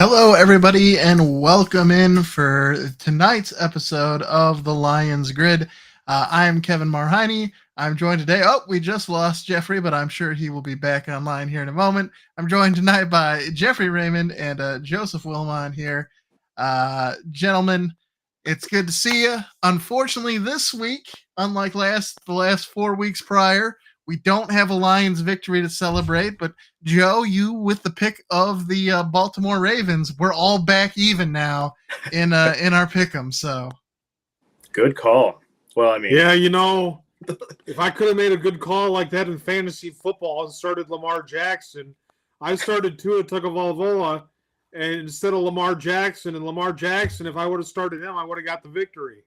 Hello, everybody, and welcome in for tonight's episode of the Lions Grid. I'm Kevin Marhine. I'm joined today. Oh, we just lost Jeffrey, but I'm sure he will be back online here in a moment. I'm joined tonight by Jeffrey Raymond and Joseph Wilmon here. Gentlemen, it's good to see you. Unfortunately, this week, unlike the last 4 weeks prior, we don't have a Lions victory to celebrate, but Joe, you with the pick of the Baltimore Ravens, we're all back even now in our pick'em. So good call. Well, I mean, yeah, if I could have made a good call like that in fantasy football and started Lamar Jackson, I started Tua Tagovailoa, and instead of Lamar Jackson, if I would have started him, I would have got the victory.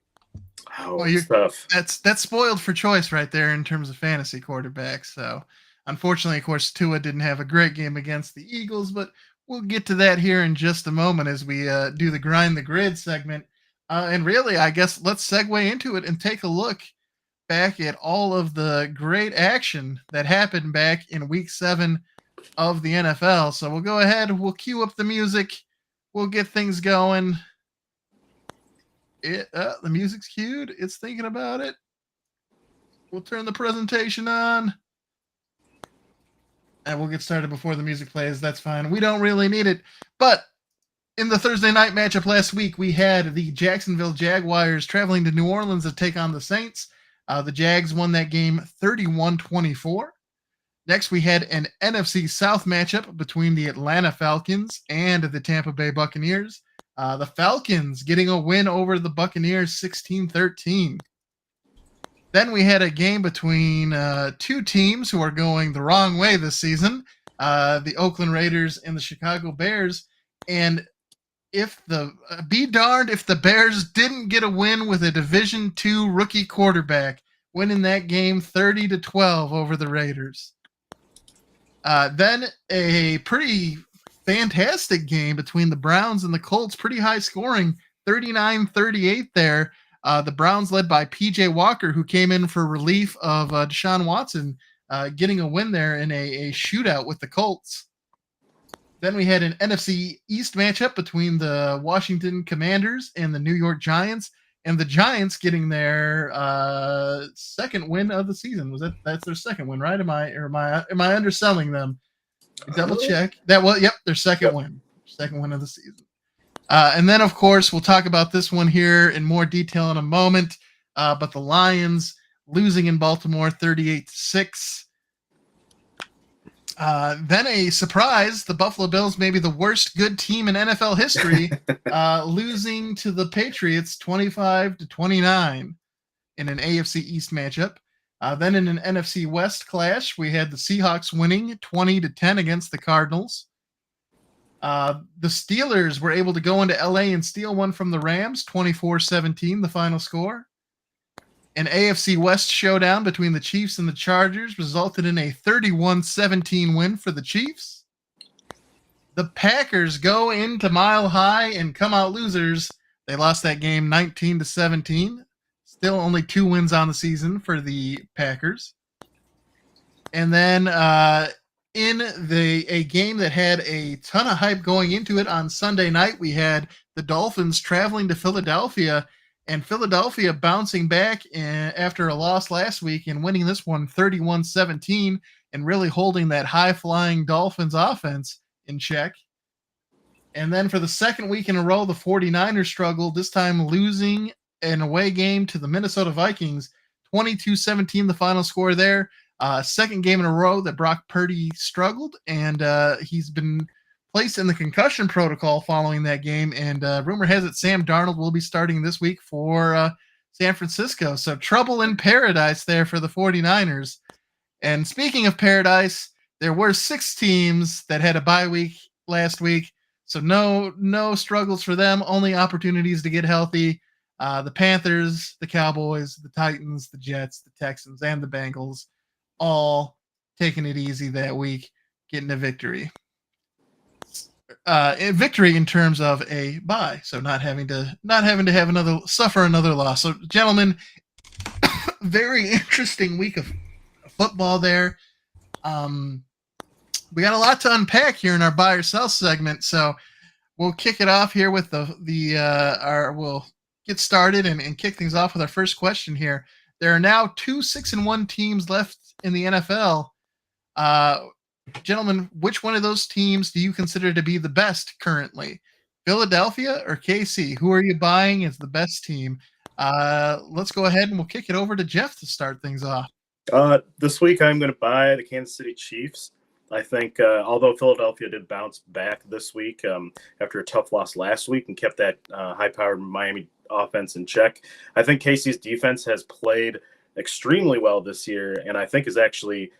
Tough. That's spoiled for choice right there in terms of fantasy quarterbacks. So unfortunately, of course, Tua didn't have a great game against the Eagles, but we'll get to that here in just a moment as we do the Grind the Grid segment. And really, I guess let's segue into it and take a look back at all of the great action that happened back in Week 7 of the NFL. So we'll go ahead, we'll cue up the music, we'll get things going. The music's cued. It's thinking about it. We'll turn the presentation on. And we'll get started before the music plays. That's fine. We don't really need it. But in the Thursday night matchup last week, we had the Jacksonville Jaguars traveling to New Orleans to take on the Saints. The Jags won that game 31-24. Next, we had an NFC South matchup between the Atlanta Falcons and the Tampa Bay Buccaneers. The Falcons getting a win over the Buccaneers 16-13. Then we had a game between two teams who are going the wrong way this season, the Oakland Raiders and the Chicago Bears. And be darned if the Bears didn't get a win with a Division II rookie quarterback, winning that game 30-12 over the Raiders. Then a pretty fantastic game between the Browns and the Colts, pretty high scoring, 39-38 there. The Browns led by P.J. Walker, who came in for relief of Deshaun Watson, getting a win there in a shootout with the Colts. Then we had an NFC East matchup between the Washington Commanders and the New York Giants, and the Giants getting their second win of the season. That's their second win, right? Am I underselling them? Double check. Their second win. Second win of the season. And then, of course, we'll talk about this one here in more detail in a moment. But the Lions losing in Baltimore 38-6. Then a surprise, the Buffalo Bills, maybe the worst good team in NFL history, losing to the Patriots 25-29 in an AFC East matchup. Then in an NFC West clash, we had the Seahawks winning 20-10 against the Cardinals. The Steelers were able to go into LA and steal one from the Rams, 24-17, the final score. An AFC West showdown between the Chiefs and the Chargers resulted in a 31-17 win for the Chiefs. The Packers go into Mile High and come out losers. They lost that game 19-17. Still only 2 wins on the season for the Packers. And then in a game that had a ton of hype going into it on Sunday night, we had the Dolphins traveling to Philadelphia, and Philadelphia bouncing back after a loss last week and winning this one 31-17 and really holding that high-flying Dolphins offense in check. And then for the second week in a row, the 49ers struggled, this time losing an away game to the Minnesota Vikings, 22-17 the final score there. Second game in a row that Brock Purdy struggled, and he's been placed in the concussion protocol following that game, and rumor has it Sam Darnold will be starting this week for San Francisco. So trouble in paradise there for the 49ers. And speaking of paradise, there were 6 teams that had a bye week last week, so no struggles for them, only opportunities to get healthy. The Panthers, the Cowboys, the Titans, the Jets, the Texans, and the Bengals all taking it easy that week, getting a victory. A victory in terms of a bye, so not having to have suffer another loss. So, gentlemen, very interesting week of football there. We got a lot to unpack here in our buy or sell segment, so we'll kick it off here with we'll get started and kick things off with our first question here. There are now 2 6-1 teams left in the NFL. Gentlemen, which one of those teams do you consider to be the best currently? Philadelphia or KC? Who are you buying as the best team? Let's go ahead and we'll kick it over to Jeff to start things off. This week I'm going to buy the Kansas City Chiefs. I think although Philadelphia did bounce back this week after a tough loss last week and kept that high-powered Miami offense in check, I think KC's defense has played extremely well this year, and I think is actually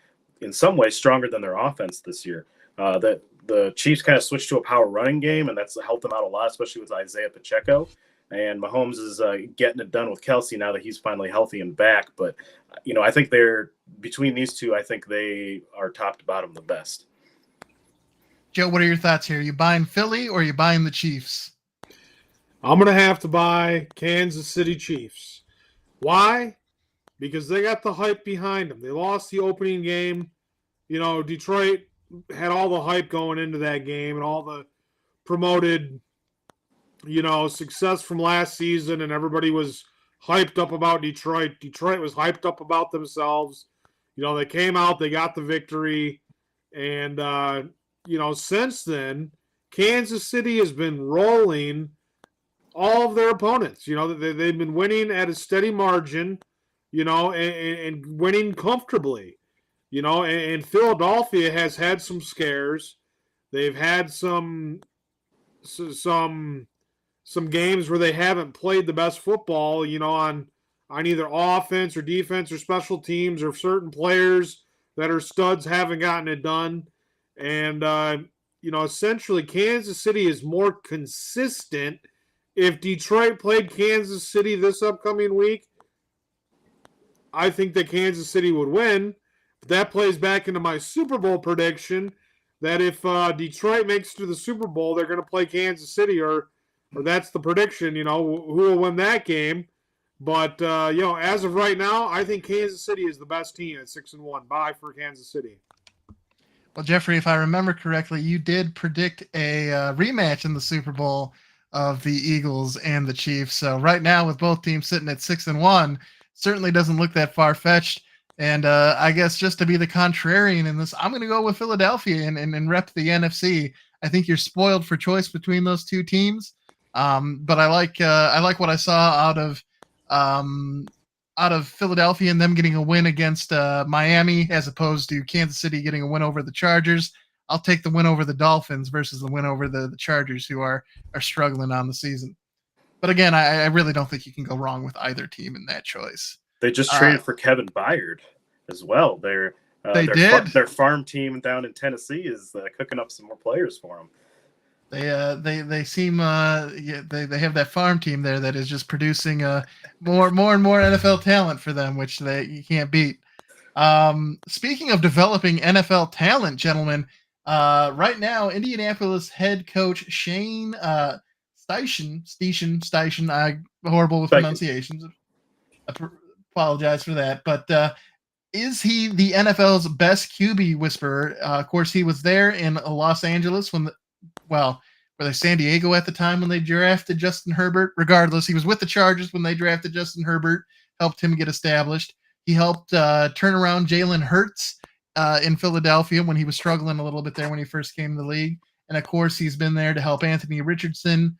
in some ways stronger than their offense this year. The Chiefs kind of switched to a power running game, and that's helped them out a lot, especially with Isaiah Pacheco. And Mahomes is getting it done with Kelsey now that he's finally healthy and back. But, I think between these two, I think they are top to bottom the best. Joe, what are your thoughts here? Are you buying Philly or are you buying the Chiefs? I'm going to have to buy Kansas City Chiefs. Why? Because they got the hype behind them. They lost the opening game. Detroit had all the hype going into that game and all the promoted success from last season, and everybody was hyped up about Detroit. Detroit was hyped up about themselves. They came out, they got the victory, and since then, Kansas City has been rolling all of their opponents. They've been winning at a steady margin, and winning comfortably. And Philadelphia has had some scares. They've had some games where they haven't played the best football, on either offense or defense or special teams, or certain players that are studs haven't gotten it done. And, essentially Kansas City is more consistent. If Detroit played Kansas City this upcoming week, I think that Kansas City would win. But that plays back into my Super Bowl prediction that if Detroit makes it to the Super Bowl, they're going to play Kansas City, or that's the prediction, who will win that game. But, as of right now, I think Kansas City is the best team at 6-1. Bye for Kansas City. Well, Jeffrey, if I remember correctly, you did predict a rematch in the Super Bowl of the Eagles and the Chiefs. So right now, with both teams sitting at 6-1, certainly doesn't look that far-fetched. And I guess just to be the contrarian in this, I'm going to go with Philadelphia and rep the NFC. I think you're spoiled for choice between those two teams. But I like what I saw out of Philadelphia and them getting a win against Miami, as opposed to Kansas City getting a win over the Chargers. I'll take the win over the Dolphins versus the win over the Chargers, who are struggling on the season. But again, I really don't think you can go wrong with either team in that choice. They just traded for Kevin Byard as well. Their farm team down in Tennessee is cooking up some more players for them. They seem they have that farm team there that is just producing more and more NFL talent for them, which you can't beat. Speaking of developing NFL talent, gentlemen, right now Indianapolis head coach Shane Steichen, I'm horrible with pronunciations. I apologize for that, but is he the NFL's best QB whisperer? Of course, he was there in Los Angeles were they San Diego at the time when they drafted Justin Herbert? Regardless, he was with the Chargers when they drafted Justin Herbert, helped him get established. He helped turn around Jalen Hurts in Philadelphia when he was struggling a little bit there when he first came to the league. And, of course, he's been there to help Anthony Richardson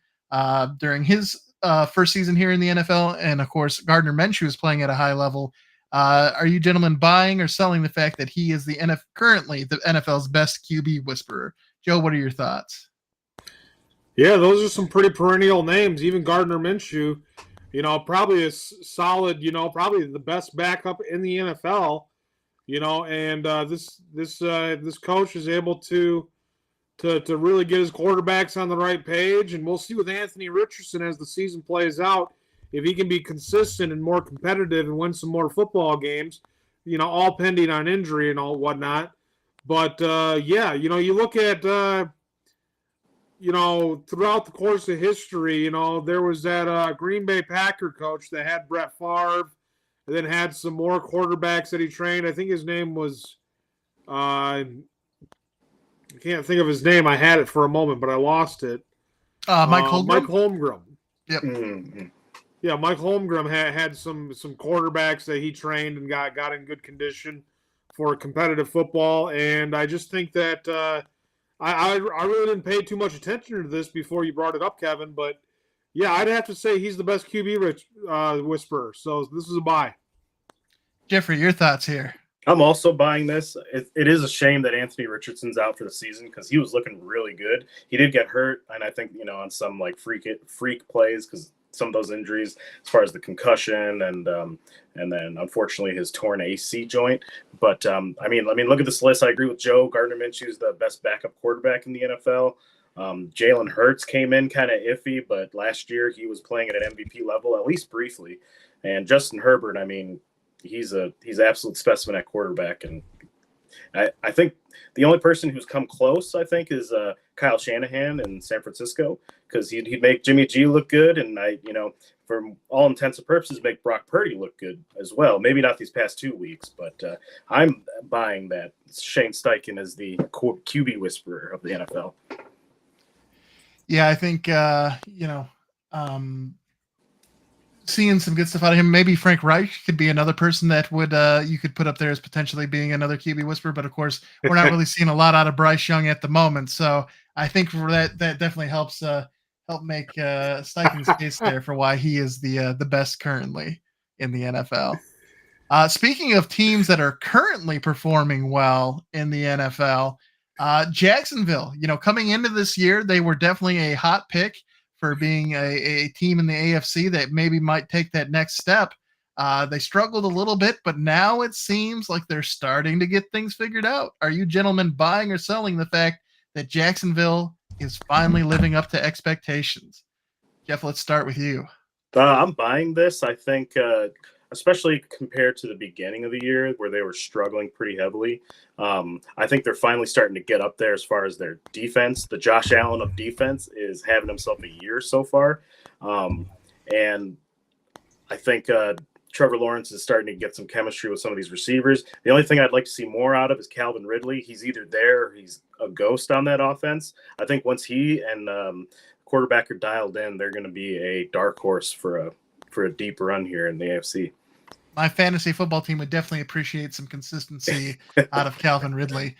during his first season here in the NFL. And, of course, Gardner Minshew is playing at a high level. Are you gentlemen buying or selling the fact that he is currently the NFL's best QB whisperer? Joe, what are your thoughts? Yeah, those are some pretty perennial names. Even Gardner Minshew, probably a solid, probably the best backup in the NFL. And this coach is able to really get his quarterbacks on the right page, and we'll see with Anthony Richardson as the season plays out if he can be consistent and more competitive and win some more football games. All pending on injury and all whatnot. But you look at. Throughout the course of history, there was that Green Bay Packer coach that had Brett Favre, and then had some more quarterbacks that he trained. I think his name was, I can't think of his name. I had it for a moment, but I lost it. Mike Holmgren. Mike Holmgren. Yep. Mm-hmm. Yeah, Mike Holmgren had some quarterbacks that he trained and got in good condition for competitive football, and I just think that I really didn't pay too much attention to this before you brought it up, Kevin. But yeah, I'd have to say he's the best QB whisperer. So this is a buy. Jeffrey, your thoughts here? I'm also buying this. It is a shame that Anthony Richardson's out for the season because he was looking really good. He did get hurt, and I think on some like freak plays because some of those injuries, as far as the concussion and then unfortunately his torn AC joint. But I mean, look at this list. I agree with Joe. Gardner Minshew is the best backup quarterback in the NFL. Jalen Hurts came in kind of iffy, but last year he was playing at an MVP level, at least briefly. And Justin Herbert, I mean, he's an absolute specimen at quarterback. And I think the only person who's come close, I think, is Kyle Shanahan in San Francisco, because he'd make Jimmy G look good, and for all intents and purposes, make Brock Purdy look good as well. Maybe not these past 2 weeks, but I'm buying that Shane Steichen is the QB whisperer of the NFL. Yeah, I think seeing some good stuff out of him. Maybe Frank Reich could be another person that would you could put up there as potentially being another QB whisperer. But of course, we're not really seeing a lot out of Bryce Young at the moment. So I think for that definitely helps help make Steichen's case there for why he is the best currently in the NFL. Speaking of teams that are currently performing well in the NFL, Jacksonville, coming into this year, they were definitely a hot pick for being a team in the AFC that maybe might take that next step. They struggled a little bit, but now it seems like they're starting to get things figured out. Are you gentlemen buying or selling the fact that Jacksonville is finally living up to expectations? Jeff, let's start with you. I'm buying this. I think, especially compared to the beginning of the year where they were struggling pretty heavily, I think they're finally starting to get up there as far as their defense. The Josh Allen of defense is having himself a year so far. And I think Trevor Lawrence is starting to get some chemistry with some of these receivers. The only thing I'd like to see more out of is Calvin Ridley. He's either there or he's a ghost on that offense. I think once he and quarterback are dialed in, they're going to be a dark horse for a deep run here in the AFC. My fantasy football team would definitely appreciate some consistency out of Calvin Ridley.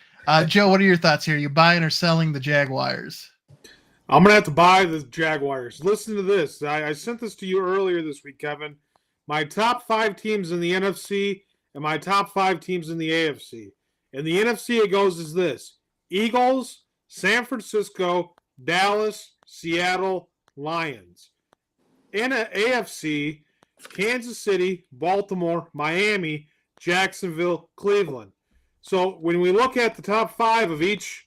Joe, what are your thoughts here? Are you buying or selling the Jaguars? I'm going to have to buy the Jaguars. Listen to this. I sent this to you earlier this week, Kevin. My top 5 teams in the NFC and my top 5 teams in the AFC. In the NFC, it goes as this: Eagles, San Francisco, Dallas, Seattle, Lions. In the AFC, Kansas City, Baltimore, Miami, Jacksonville, Cleveland. So when we look at the top 5 of each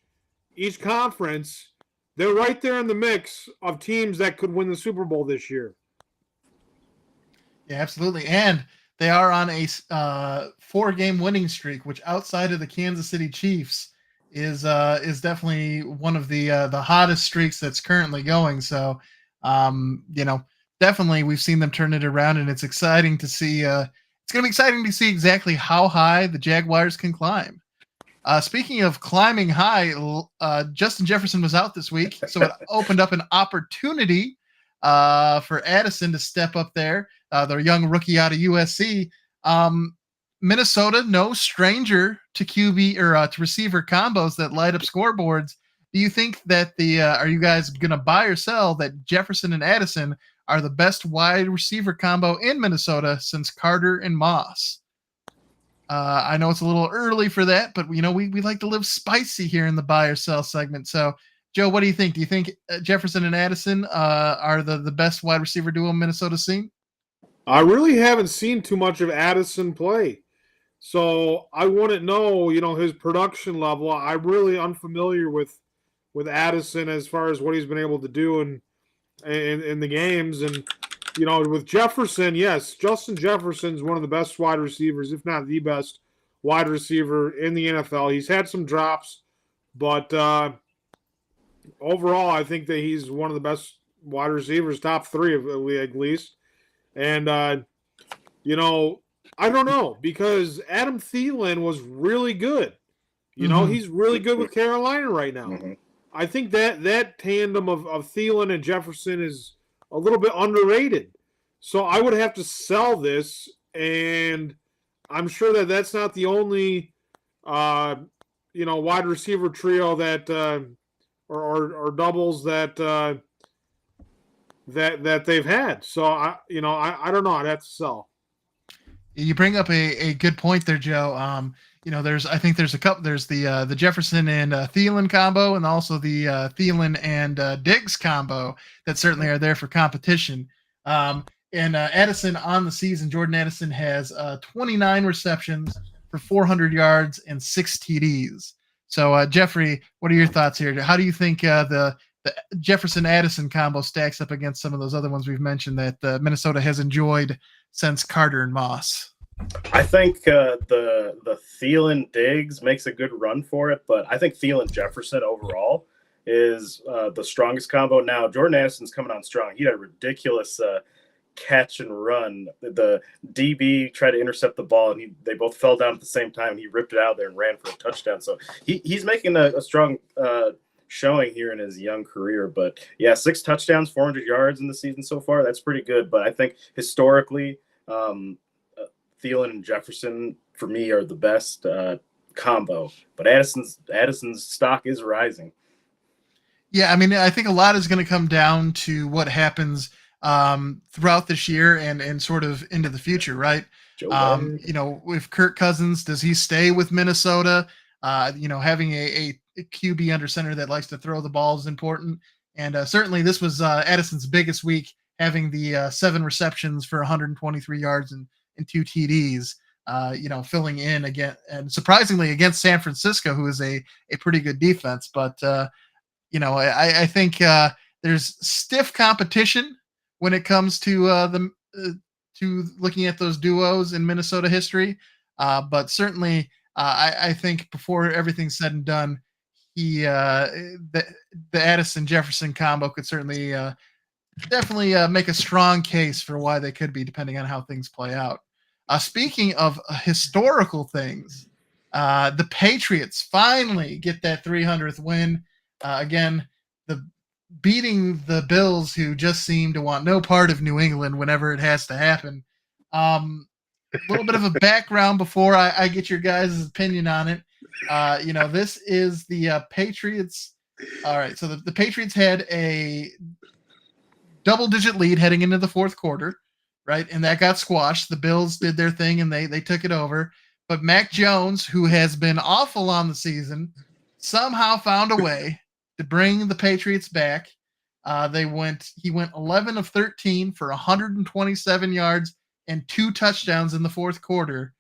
conference, they're right there in the mix of teams that could win the Super Bowl this year. Yeah, absolutely. And they are on a 4-game winning streak, which outside of the Kansas City Chiefs is definitely one of the hottest streaks that's currently going. So, definitely we've seen them turn it around, and it's exciting to see. It's going to be exciting to see exactly how high the Jaguars can climb. Speaking of climbing high, Justin Jefferson was out this week, so it opened up an opportunity for Addison to step up there, their young rookie out of USC. Minnesota, no stranger to QB or to receiver combos that light up scoreboards. Do you think that are you guys going to buy or sell that Jefferson and Addison are the best wide receiver combo in Minnesota since Carter and Moss? I know it's a little early for that, but we like to live spicy here in the buy or sell segment. So, Joe, what do you think? Do you think Jefferson and Addison are the best wide receiver duo Minnesota's seen? I really haven't seen too much of Addison play, so I wouldn't know, his production level. I'm really unfamiliar with Addison as far as what he's been able to do in the games. And, with Jefferson, yes, Justin Jefferson's one of the best wide receivers, if not the best wide receiver in the NFL. He's had some drops, but overall, I think that he's one of the best wide receivers, top 3 at least. And, I don't know, because Adam Thielen was really good. He's really good with Carolina right now. Mm-hmm. I think that tandem of Thielen and Jefferson is a little bit underrated. So I would have to sell this, and I'm sure that that's not the only, wide receiver trio that or doubles that that they've had. So I don't know. I'd have to sell. You bring up a good point there, Joe. I think there's a couple. There's the Jefferson and Thielen combo, and also the Thielen and Diggs combo that certainly are there for competition. And Addison on the season, Jordan Addison has 29 receptions for 400 yards and 6 TDs. So, Jeffrey, what are your thoughts here? How do you think the Jefferson Addison combo stacks up against some of those other ones we've mentioned that Minnesota has enjoyed since Carter and Moss? I think the Thielen Diggs makes a good run for it, but I think Thielen Jefferson overall is the strongest combo. Now, Jordan Addison's coming on strong. He had a ridiculous catch and run. The DB tried to intercept the ball, and they both fell down at the same time. He ripped it out there and ran for a touchdown. So he's making a strong showing here in his young career. But yeah, 6 touchdowns, 400 yards in the season so far. That's pretty good. But I think historically, Thielen and Jefferson for me are the best combo. But Addison's stock is rising. Yeah, I mean, I think a lot is going to come down to what happens throughout this year and sort of into the future, right? With Kirk Cousins, does he stay with Minnesota? Having a QB under center that likes to throw the ball is important. And certainly this was Addison's biggest week, having the 7 receptions for 123 yards and 2 TDs, filling in again, and surprisingly against San Francisco, who is a pretty good defense. But, I think there's stiff competition when it comes to to looking at those duos in Minnesota history. But certainly, I think before everything's said and done, the Addison Jefferson combo could certainly definitely make a strong case for why they could be, depending on how things play out. Speaking of historical things, the Patriots finally get that 300th win. Again, beating the Bills, who just seem to want no part of New England whenever it has to happen. A little bit of a background before I get your guys' opinion on it. This is the Patriots. All right, so the Patriots had a double-digit lead heading into the fourth quarter, right? And that got squashed. The Bills did their thing, and they took it over. But Mac Jones, who has been awful on the season, somehow found a way to bring the Patriots back. He went 11 of 13 for 127 yards and 2 touchdowns in the fourth quarter.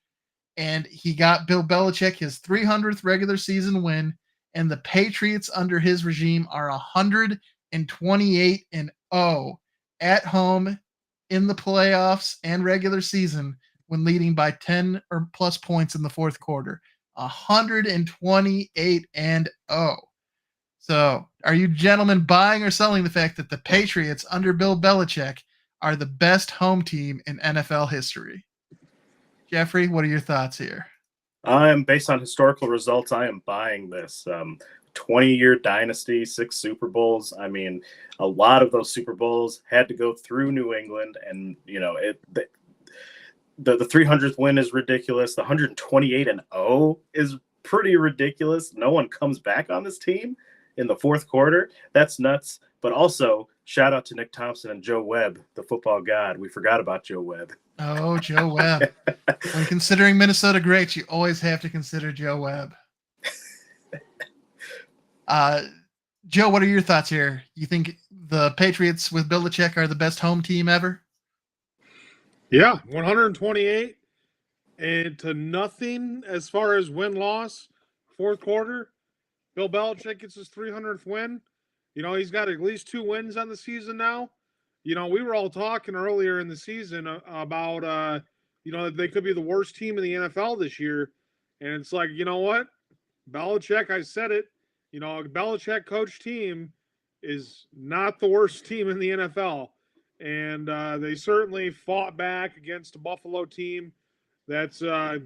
And he got Bill Belichick his 300th regular season win. And the Patriots under his regime are 128-0 at home in the playoffs and regular season when leading by 10 or plus points in the fourth quarter. 128-0. So, are you gentlemen buying or selling the fact that the Patriots under Bill Belichick are the best home team in NFL history? Jeffrey, what are your thoughts here? Based on historical results, I am buying this. 20-year dynasty, 6 Super Bowls. I mean, a lot of those Super Bowls had to go through New England, and the 300th win is ridiculous. The 128-0 is pretty ridiculous. No one comes back on this team in the fourth quarter. That's nuts. But also, shout out to Nick Thompson and Joe Webb, the football god. We forgot about Joe Webb. Oh, Joe Webb. When considering Minnesota greats, you always have to consider Joe Webb. Joe, what are your thoughts here? You think the Patriots with Belichick are the best home team ever? Yeah, 128 and to nothing as far as win-loss, fourth quarter. Bill Belichick gets his 300th win. He's got at least 2 wins on the season now. We were all talking earlier in the season about, they could be the worst team in the NFL this year. And it's like, you know what? Belichick, I said it. A Belichick coach team is not the worst team in the NFL. And they certainly fought back against a Buffalo team that's not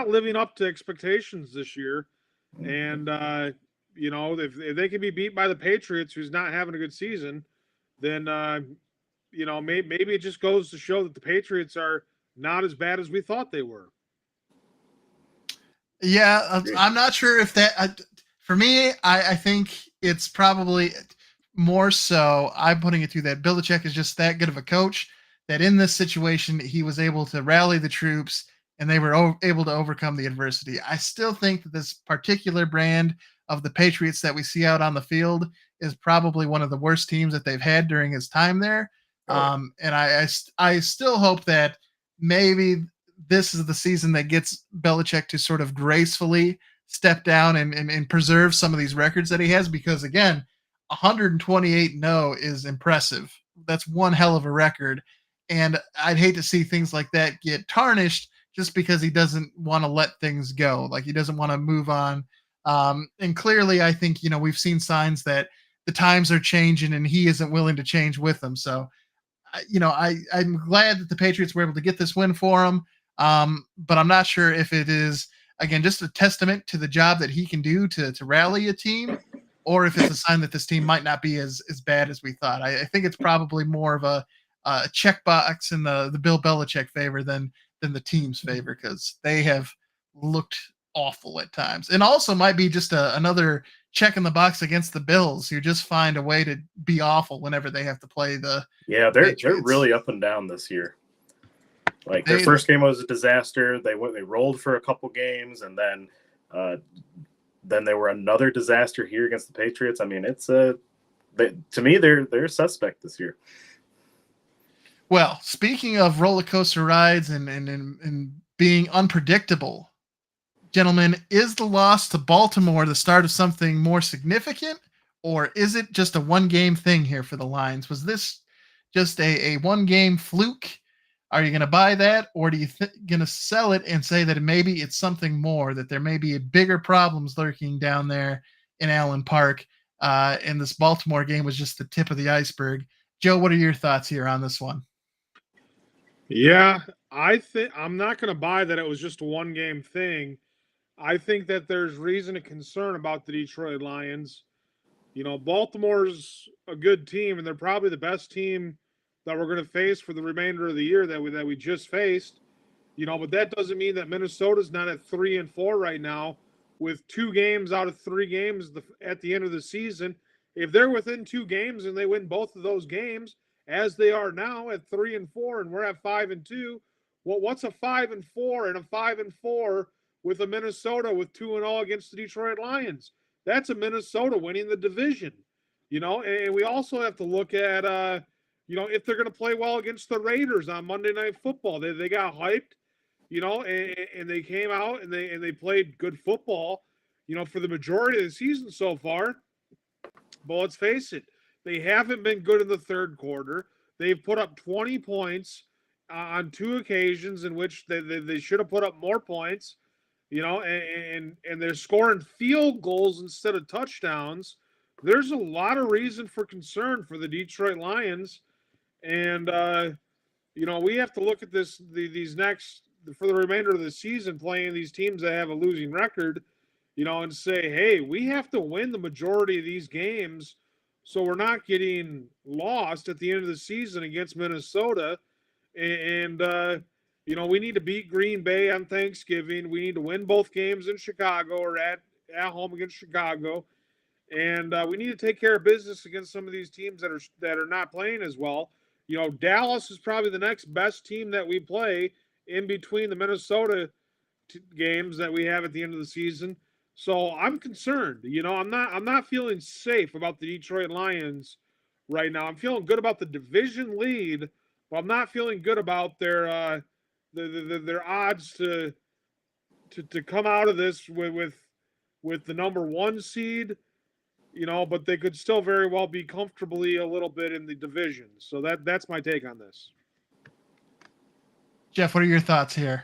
living up to expectations this year. And, if they can be beat by the Patriots, who's not having a good season, then maybe it just goes to show that the Patriots are not as bad as we thought they were. Yeah, I'm not sure if that. For me, I think it's probably more so. I'm putting it through that Belichick is just that good of a coach that in this situation he was able to rally the troops and they were able to overcome the adversity. I still think that this particular brand of the Patriots that we see out on the field is probably one of the worst teams that they've had during his time there. And I still hope that maybe this is the season that gets Belichick to sort of gracefully step down and preserve some of these records that he has, because again, 128-0 is impressive. That's one hell of a record. And I'd hate to see things like that get tarnished just because he doesn't want to let things go. Like he doesn't want to move on. And clearly I think, we've seen signs that the times are changing and he isn't willing to change with them. So, I'm glad that the Patriots were able to get this win for him. But I'm not sure if it is, again, just a testament to the job that he can do to rally a team, or if it's a sign that this team might not be as bad as we thought. I think it's probably more of a checkbox in the Bill Belichick favor than the team's favor, because they have looked awful at times, and also might be just another check in the box against the Bills, who just find a way to be awful whenever they have to play the. Yeah, they're really up and down this year. Like their first game was a disaster. They rolled for a couple games, and then they were another disaster here against the Patriots. I mean, to me they're a suspect this year. Well, speaking of roller coaster rides and being unpredictable, gentlemen, is the loss to Baltimore the start of something more significant, or is it just a one-game thing here for the Lions? Was this just a one-game fluke? Are you going to buy that, or do you going to sell it and say that maybe it's something more, that there may be bigger problems lurking down there in Allen Park, and this Baltimore game was just the tip of the iceberg? Joe, what are your thoughts here on this one? Yeah, I think I'm not going to buy that it was just a one-game thing. I think that there's reason to concern about the Detroit Lions. Baltimore's a good team, and they're probably the best team that we're going to face for the remainder of the year that we just faced. But that doesn't mean that Minnesota's not at 3-4 right now, with 2 games out of 3 games at the end of the season. If they're within 2 games and they win both of those games, as they are now at 3-4, and we're at 5-2, well, what's a 5-4 and a 5-4 with a Minnesota with 2-0 against the Detroit Lions? That's a Minnesota winning the division, And we also have to look at, if they're going to play well against the Raiders on Monday Night Football. They got hyped, and they came out and they played good football, for the majority of the season so far. But let's face it, they haven't been good in the third quarter. They've put up 20 points on 2 occasions in which they should have put up more points, and they're scoring field goals instead of touchdowns. There's a lot of reason for concern for the Detroit Lions. And, we have to look at these next, for the remainder of the season, playing these teams that have a losing record, and say, hey, we have to win the majority of these games so we're not getting lost at the end of the season against Minnesota. And we need to beat Green Bay on Thanksgiving. We need to win both games in Chicago, or at home against Chicago. And we need to take care of business against some of these teams that are not playing as well. Dallas is probably the next best team that we play in between the Minnesota games that we have at the end of the season. So I'm concerned. I'm not feeling safe about the Detroit Lions right now. I'm feeling good about the division lead, but I'm not feeling good about their odds to come out of this with the number 1 seed. But they could still very well be comfortably a little bit in the division. So that's my take on this. Jeff, what are your thoughts here?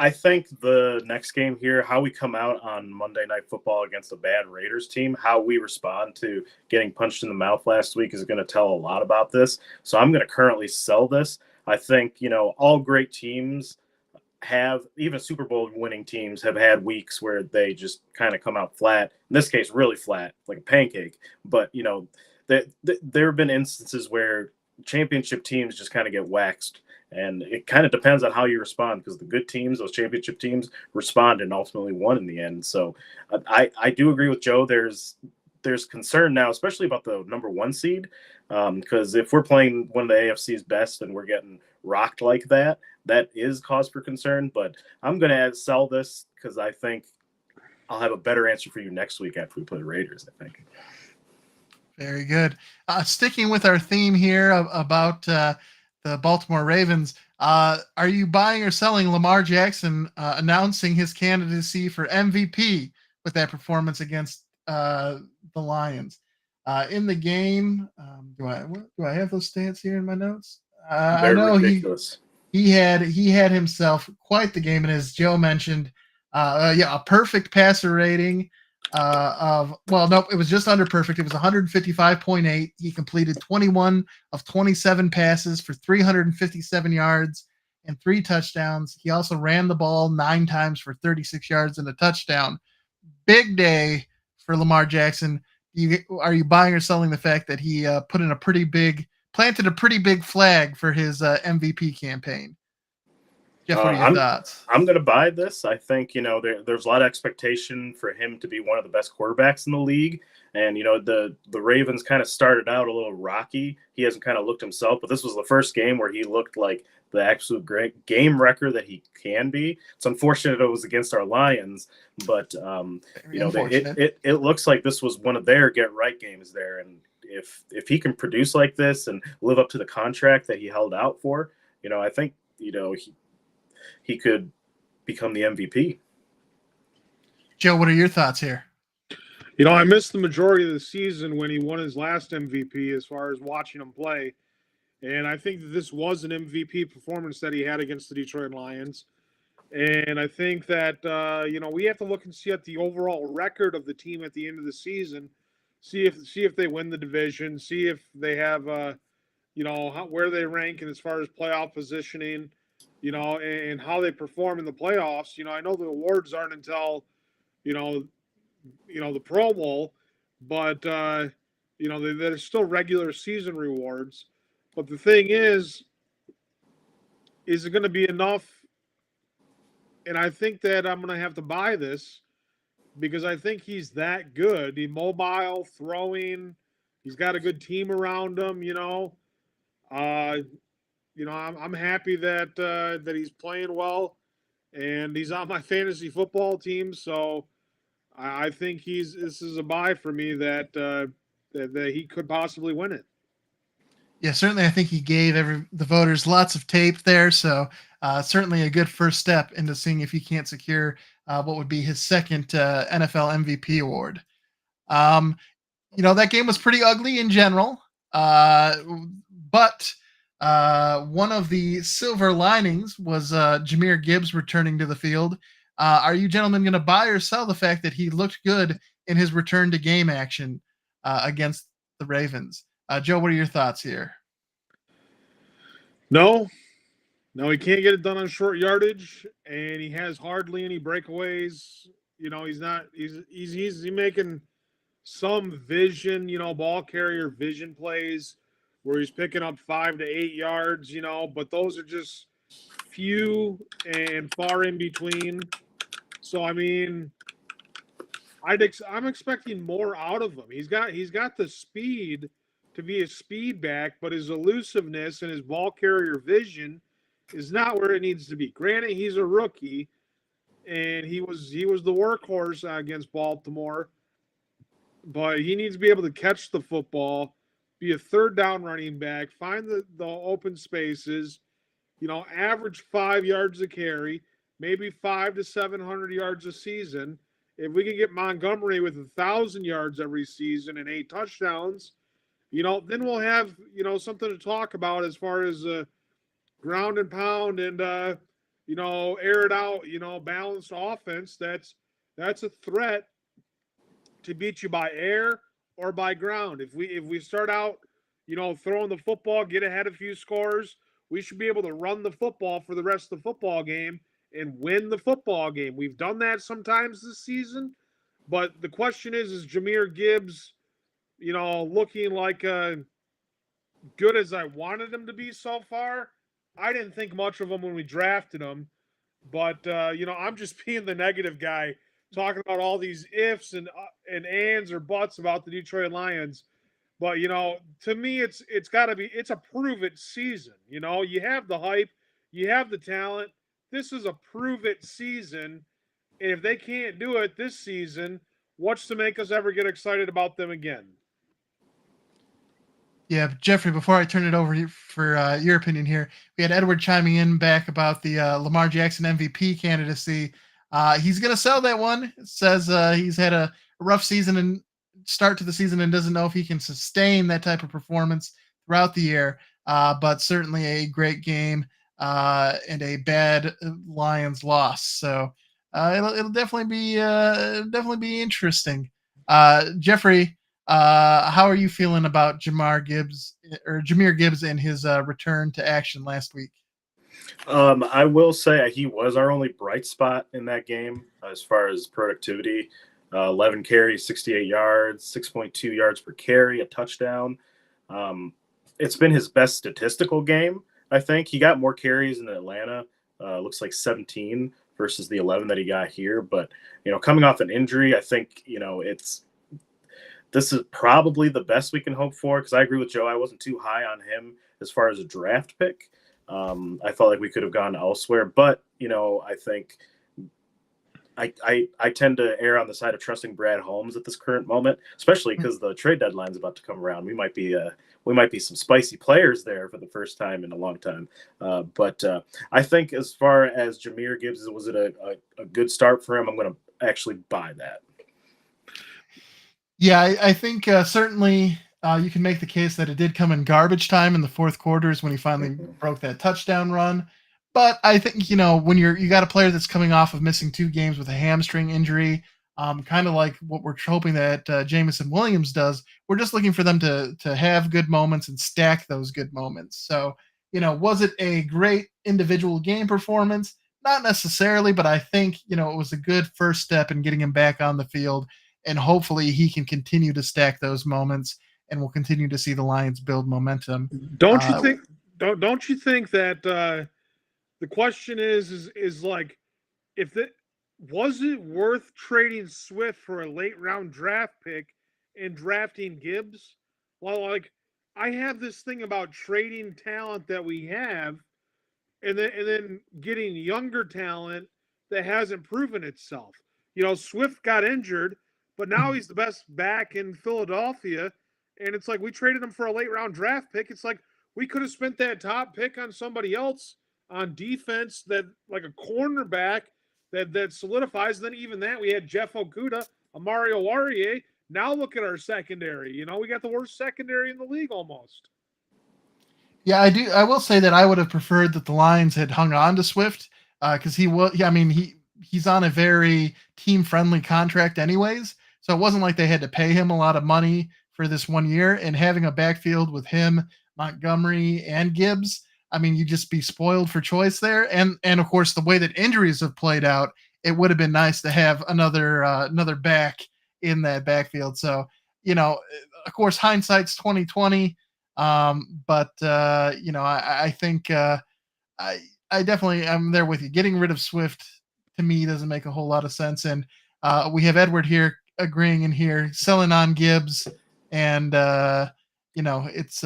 I think the next game here, how we come out on Monday Night Football against a bad Raiders team, how we respond to getting punched in the mouth last week is going to tell a lot about this. So I'm going to currently sell this. I think, all great teams have, even Super Bowl winning teams have had weeks where they just kind of come out flat. In this case, really flat, like a pancake. But, there have been instances where championship teams just kind of get waxed. And it kind of depends on how you respond, because the good teams, those championship teams, respond and ultimately won in the end. So I do agree with Joe. There's concern now, especially about the number 1 seed, because if we're playing one of the AFC's best and we're getting rocked like that, that is cause for concern. But I'm going to sell this because I think I'll have a better answer for you next week after we play the Raiders, I think. Very good. Sticking with our theme here about the Baltimore Ravens, are you buying or selling Lamar Jackson announcing his candidacy for MVP with that performance against the Lions? In the game, do I have those stats here in my notes? I know ridiculous. he had himself quite the game, and as Joe mentioned, a perfect passer rating it was just under perfect. It was 155.8. He completed 21 of 27 passes for 357 yards and 3 touchdowns. He also ran the ball 9 times for 36 yards and a touchdown. Big day for Lamar Jackson. Are you buying or selling the fact that he planted a pretty big flag for his MVP campaign? Jeff, what are your thoughts? I'm going to buy this. I think, there's a lot of expectation for him to be one of the best quarterbacks in the league. And, the Ravens kind of started out a little rocky. He hasn't kind of looked himself, but this was the first game where he looked like the absolute great game wrecker that he can be. It's unfortunate it was against our Lions, but, it looks like this was one of their get-right games there. And if he can produce like this and live up to the contract that he held out for, I think, he could become the MVP. Joe, what are your thoughts here? I missed the majority of the season when he won his last MVP as far as watching him play. And I think that this was an MVP performance that he had against the Detroit Lions. And I think that, we have to look and see at the overall record of the team at the end of the season, see if they win the division, see if they have, where they rank and as far as playoff positioning, and how they perform in the playoffs. I know the awards aren't until, the Pro Bowl, but, they're still regular season rewards. But the thing is it going to be enough? And I think that I'm going to have to buy this because I think he's that good. He's mobile, throwing. He's got a good team around him, I'm happy that he's playing well, and he's on my fantasy football team. So I think this is a buy for me that he could possibly win it. Yeah, certainly. I think he gave the voters lots of tape there. So certainly a good first step into seeing if he can't secure what would be his second NFL MVP award. That game was pretty ugly in general, but one of the silver linings was Jahmyr Gibbs returning to the field. Are you gentlemen going to buy or sell the fact that he looked good in his return to game action against the Ravens? Joe, what are your thoughts here? No, he can't get it done on short yardage, and he has hardly any breakaways. He's making some vision, ball carrier vision plays where he's picking up 5 to 8 yards, but those are just few and far in between. So, I'm expecting more out of him. He's got the speed to be a speed back, but his elusiveness and his ball carrier vision is not where it needs to be. Granted, he's a rookie, and he was the workhorse against Baltimore, but he needs to be able to catch the football, be a third down running back, find the open spaces, average 5 yards a carry, maybe 500 to 700 yards a season. If we can get Montgomery with 1,000 yards every season and 8 touchdowns, then we'll have, something to talk about as far as ground and pound and, air it out, balanced offense. That's a threat to beat you by air or by ground. If we start out, throwing the football, get ahead a few scores, we should be able to run the football for the rest of the football game and win the football game. We've done that sometimes this season, but the question is Jahmyr Gibbs, looking like good as I wanted him to be so far? I didn't think much of him when we drafted him, but I'm just being the negative guy talking about all these ifs and ands or buts about the Detroit Lions. But to me, it's a prove it season. You have the hype, you have the talent. This is a prove it season, and if they can't do it this season, what's to make us ever get excited about them again? Yeah, but Jeffrey, before I turn it over for your opinion here, we had Edward chiming in back about the Lamar Jackson MVP candidacy. He's going to sell that one. It says he's had a rough season and start to the season and doesn't know if he can sustain that type of performance throughout the year. But certainly a great game and a bad Lions loss. So it'll definitely be interesting. Jeffrey, how are you feeling about Jahmyr Gibbs and his return to action last week? I will say he was our only bright spot in that game as far as productivity. 11 carries, 68 yards, 6.2 yards per carry, a touchdown. It's been his best statistical game, I think. He got more carries in Atlanta. Looks like 17 versus the 11 that he got here. But, coming off an injury, I think, this is probably the best we can hope for, because I agree with Joe. I wasn't too high on him as far as a draft pick. I felt like we could have gone elsewhere. But, I think I tend to err on the side of trusting Brad Holmes at this current moment, especially because the trade deadline is about to come around. We might be some spicy players there for the first time in a long time. But I think as far as Jahmyr Gibbs, was it a good start for him? I'm going to actually buy that. Yeah, I think certainly you can make the case that it did come in garbage time in the fourth quarters when he finally broke that touchdown run. But I think, when you got a player that's coming off of missing 2 games with a hamstring injury, kind of like what we're hoping that Jameson Williams does, we're just looking for them to have good moments and stack those good moments. So, was it a great individual game performance? Not necessarily, but I think, it was a good first step in getting him back on the field. And hopefully he can continue to stack those moments, and we'll continue to see the Lions build momentum. Don't you think that the question is like, was it worth trading Swift for a late round draft pick and drafting Gibbs? Well, like, I have this thing about trading talent that we have and then getting younger talent that hasn't proven itself. Swift got injured, but now he's the best back in Philadelphia. And it's like, we traded him for a late round draft pick. It's like, we could have spent that top pick on somebody else on defense, that like a cornerback that solidifies. And then even that, we had Jeff Okudah, Mario Warrior. Now look at our secondary. We got the worst secondary in the league almost. Yeah, I do. I will say that I would have preferred that the Lions had hung on to Swift because he's on a very team-friendly contract anyways. So it wasn't like they had to pay him a lot of money for this 1 year. And having a backfield with him, Montgomery, and Gibbs, you'd just be spoiled for choice there. And of course, the way that injuries have played out, it would have been nice to have another back in that backfield. So, of course, hindsight's 2020. But I think I definitely I'm there with you. Getting rid of Swift to me doesn't make a whole lot of sense. And we have Edward here agreeing in here, selling on Gibbs, and it's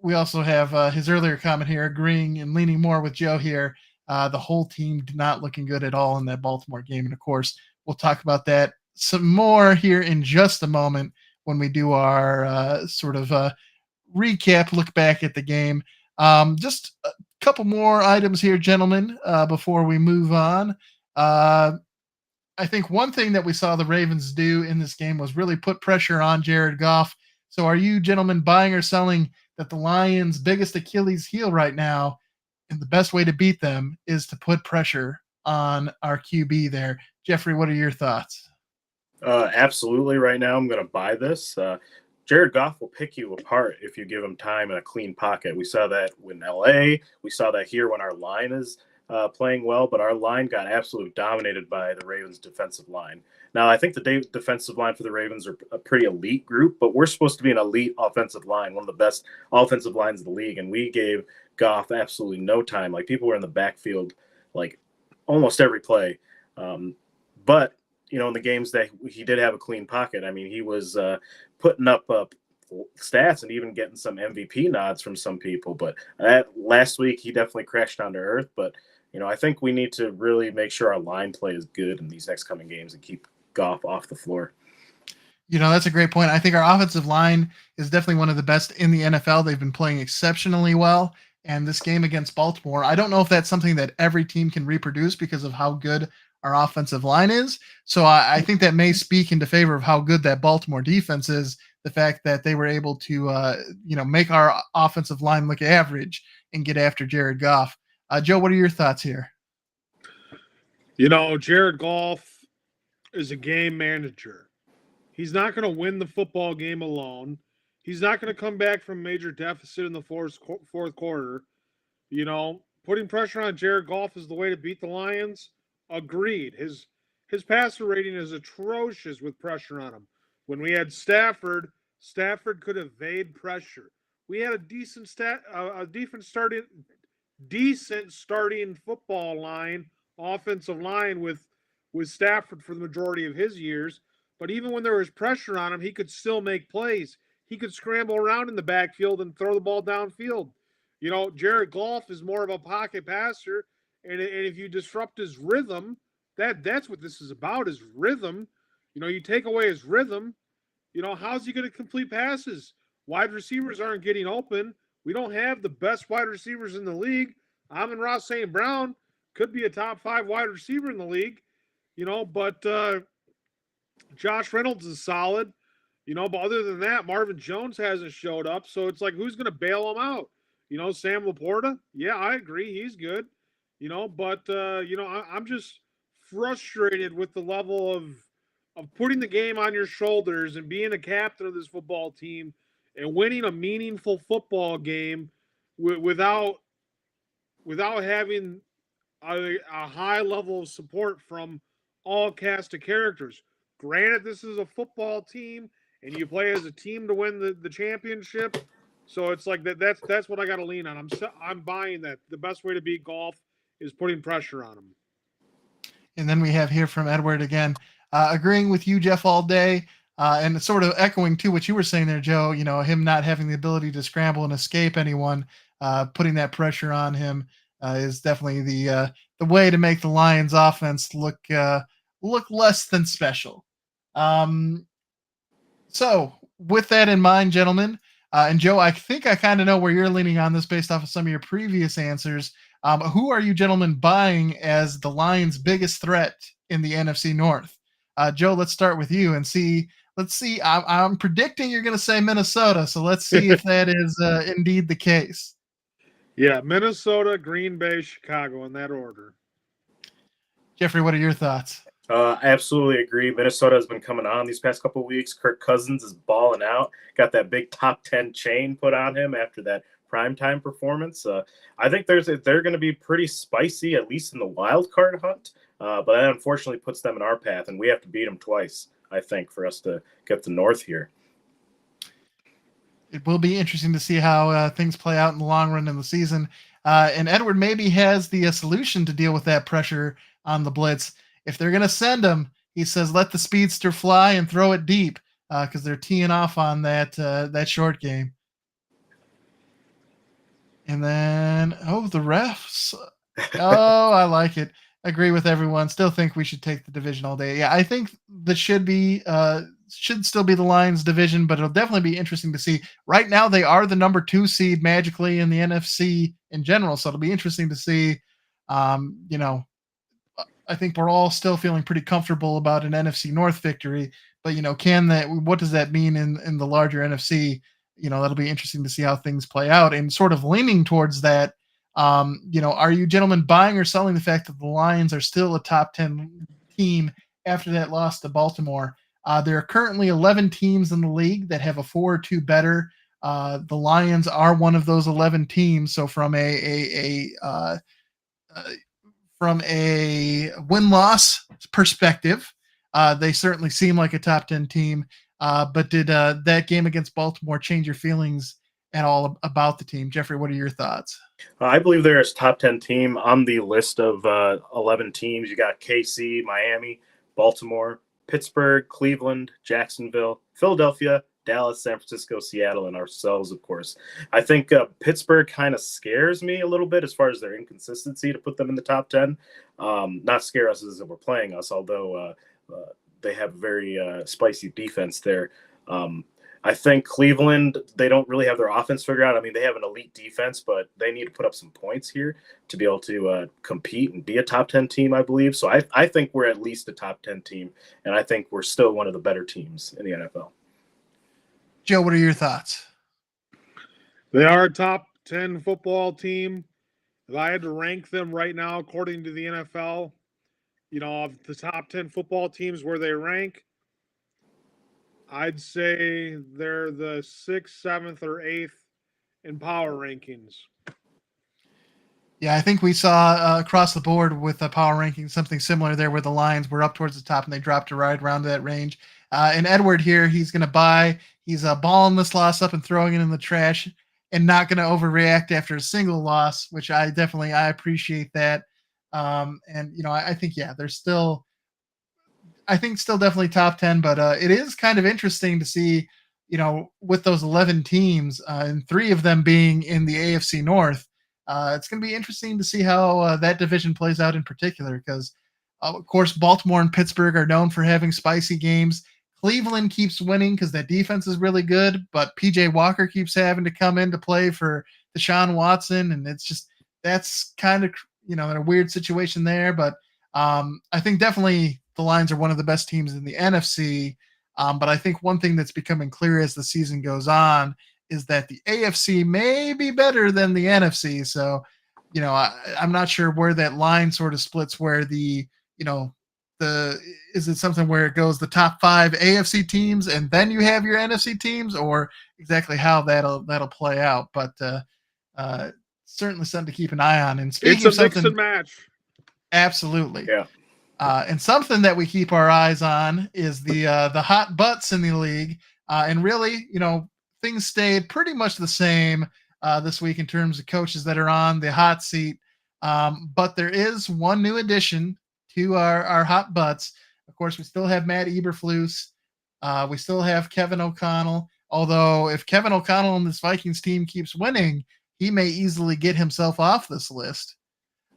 we also have his earlier comment here agreeing and leaning more with Joe here. The whole team not looking good at all in that Baltimore game, and of course we'll talk about that some more here in just a moment when we do our sort of recap, look back at the game. Just a couple more items here, gentlemen, before we move on. I think one thing that we saw the Ravens do in this game was really put pressure on Jared Goff. So are you gentlemen buying or selling that the Lions' biggest Achilles heel right now, and the best way to beat them is to put pressure on our QB there? Jeffrey, what are your thoughts? Absolutely. Right now, I'm going to buy this. Jared Goff will pick you apart if you give him time in a clean pocket. We saw that in LA. We saw that here when our line is playing well, but our line got absolutely dominated by the Ravens' defensive line. Now, I think the defensive line for the Ravens are a pretty elite group, but we're supposed to be an elite offensive line, one of the best offensive lines in the league, and we gave Goff absolutely no time. Like, people were in the backfield, like, almost every play. But, you know, in the games that he did have a clean pocket, I mean, he was putting up stats and even getting some MVP nods from some people. But last week, he definitely crashed down to earth. But, you know, I think we need to really make sure our line play is good in these next coming games and keep Goff off the floor. You know, that's a great point. I think our offensive line is definitely one of the best in the NFL. They've been playing exceptionally well. And this game against Baltimore, I don't know if that's something that every team can reproduce because of how good our offensive line is. So I think that may speak into favor of how good that Baltimore defense is. The fact that they were able to, make our offensive line look average and get after Jared Goff. Joe, what are your thoughts here? You know, Jared Goff is a game manager. He's not going to win the football game alone. He's not going to come back from major deficit in the fourth quarter. You know, putting pressure on Jared Goff is the way to beat the Lions. Agreed. His passer rating is atrocious with pressure on him. When we had Stafford could evade pressure. We had a decent starting football line, offensive line with Stafford for the majority of his years. But even when there was pressure on him, he could still make plays. He could scramble around in the backfield and throw the ball downfield. You know, Jared Goff is more of a pocket passer, and if you disrupt his rhythm, that's what this is about, is rhythm. You know, you take away his rhythm, you know, how's he going to complete passes? Wide receivers aren't getting open. We don't have the best wide receivers in the league. Amon-Ra St. Brown could be a top 5 wide receiver in the league, you know, but Josh Reynolds is solid, you know, but other than that, Marvin Jones hasn't showed up. So it's like, who's going to bail him out? You know, Sam Laporta? Yeah, I agree. He's good, you know, but, I'm just frustrated with the level of putting the game on your shoulders and being a captain of this football team and winning a meaningful football game without having a high level of support from all cast of characters. Granted, this is a football team, and you play as a team to win the championship. So it's like that's what I got to lean on. I'm buying that. The best way to beat Goff is putting pressure on him. And then we have here from Edward again, agreeing with you, Jeff, all day, and sort of echoing to what you were saying there, Joe. You know, him not having the ability to scramble and escape anyone, putting that pressure on him is definitely the way to make the Lions' offense look less than special. So with that in mind, gentlemen, and Joe, I think I kind of know where you're leaning on this based off of some of your previous answers. Who are you gentlemen buying as the Lions' biggest threat in the NFC North? Joe, let's start with you and see. Let's see. I'm predicting you're going to say Minnesota, so let's see if that is indeed the case. Yeah, Minnesota, Green Bay, Chicago, in that order. Jeffrey, what are your thoughts? I absolutely agree. Minnesota has been coming on these past couple of weeks. Kirk Cousins is balling out. Got that big top 10 chain put on him after that primetime performance. I think they're going to be pretty spicy, at least in the wild card hunt. But that unfortunately puts them in our path, and we have to beat them twice, I think, for us to get the North here. It will be interesting to see how things play out in the long run in the season. And Edward maybe has the solution to deal with that pressure on the blitz. If they're going to send him, he says, let the speedster fly and throw it deep because they're teeing off on that short game. And then, the refs. Oh, I like it. Agree with everyone. Still think we should take the division all day. Yeah, I think that should still be the Lions division, but it'll definitely be interesting to see. Right now, they are the number 2 seed magically in the NFC in general, so it'll be interesting to see. I think we're all still feeling pretty comfortable about an NFC North victory, but what does that mean in the larger NFC? That'll be interesting to see how things play out, and sort of leaning towards that. Are you gentlemen buying or selling the fact that the Lions are still a top 10 team after that loss to Baltimore? There are currently 11 teams in the league that have a 4 or 2 better. The Lions are one of those 11 teams. So from a from a win-loss perspective, they certainly seem like a top 10 team. But did that game against Baltimore change your feelings at all about the team? Jeffrey, what are your thoughts? I believe they're a top 10 team on the list of 11 teams. You got KC, Miami, Baltimore, Pittsburgh, Cleveland, Jacksonville, Philadelphia, Dallas, San Francisco, Seattle, and ourselves, of course. I think Pittsburgh kind of scares me a little bit as far as their inconsistency to put them in the top 10. Not scare us as if we're playing us, although they have very spicy defense there. I think Cleveland, they don't really have their offense figured out. I mean, they have an elite defense, but they need to put up some points here to be able to compete and be a top 10 team, I believe. So I think we're at least a top 10 team, and I think we're still one of the better teams in the NFL. Joe, what are your thoughts? They are a top 10 football team. If I had to rank them right now, according to the NFL, of the top 10 football teams where they rank, I'd say they're the 6th, 7th, or 8th in power rankings. Yeah, I think we saw across the board with the power rankings something similar there where the Lions were up towards the top and they dropped to right around that range. And Edward here, he's going to buy. He's balling this loss up and throwing it in the trash and not going to overreact after a single loss, which I appreciate that. I think, there's still – I think still definitely top 10, but it is kind of interesting to see, with those 11 teams and 3 of them being in the AFC North, it's going to be interesting to see how that division plays out in particular because, of course, Baltimore and Pittsburgh are known for having spicy games. Cleveland keeps winning because that defense is really good, but P.J. Walker keeps having to come in to play for Deshaun Watson, and that's kind of, in a weird situation there, but I think definitely the Lions are one of the best teams in the NFC. But I think one thing that's becoming clear as the season goes on is that the AFC may be better than the NFC. So, I'm not sure where that line sort of splits where is it something where it goes the top 5 AFC teams and then you have your NFC teams or exactly how that'll play out. But certainly something to keep an eye on. And speaking it's a of mix and match. Absolutely. Yeah. And something that we keep our eyes on is the hot butts in the league. And really, things stayed pretty much the same this week in terms of coaches that are on the hot seat. But there is one new addition to our hot butts. Of course, we still have Matt Eberflus. We still have Kevin O'Connell. Although if Kevin O'Connell and this Vikings team keeps winning, he may easily get himself off this list.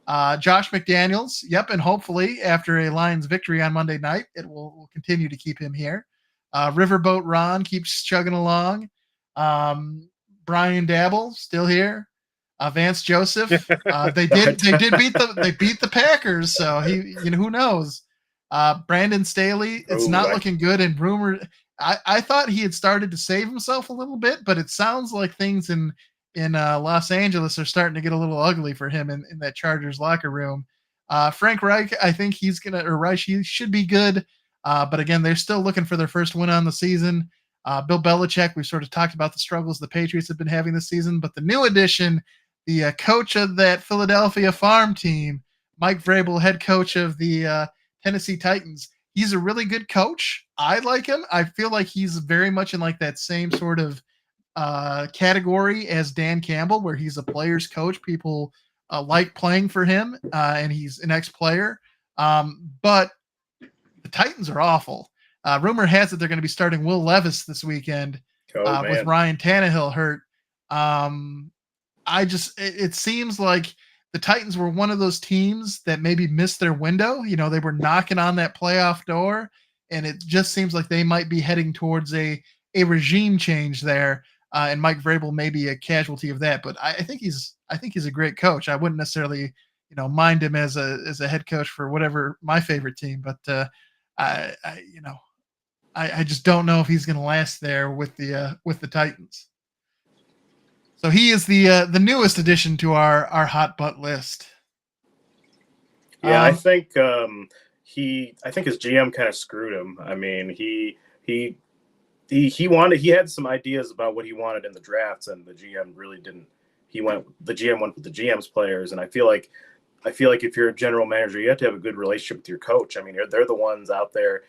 Josh McDaniels, and hopefully after a Lions victory on Monday night, it will continue to keep him here. Riverboat Ron keeps chugging along. Brian Dabble still here. Vance Joseph, they did beat the Packers, so who knows? Brandon Staley, it's not looking good, and rumor. I thought he had started to save himself a little bit, but it sounds like things in Los Angeles are starting to get a little ugly for him in that Chargers locker room. Frank Reich, I think he should be good. But again, they're still looking for their first win on the season. Bill Belichick, we've sort of talked about the struggles the Patriots have been having this season, but the new addition, the coach of that Philadelphia farm team, Mike Vrabel, head coach of the Tennessee Titans, he's a really good coach. I like him. I feel like he's very much in like that same sort of category as Dan Campbell, where he's a player's coach. People like playing for him, and he's an ex-player. But the Titans are awful. Rumor has it they're going to be starting Will Levis this weekend with Ryan Tannehill hurt. It seems like the Titans were one of those teams that maybe missed their window. They were knocking on that playoff door, and it just seems like they might be heading towards a regime change there. And Mike Vrabel may be a casualty of that, but I think he's a great coach. I wouldn't necessarily, mind him as a head coach for whatever my favorite team, but I just don't know if he's going to last there with the Titans. So he is the newest addition to our hot butt list. Yeah, I think his GM kind of screwed him. I mean, he had some ideas about what he wanted in the drafts, and the GM really didn't. The GM went with the GM's players, and I feel like I feel like if you're a general manager, you have to have a good relationship with your coach. I mean, they're the ones out there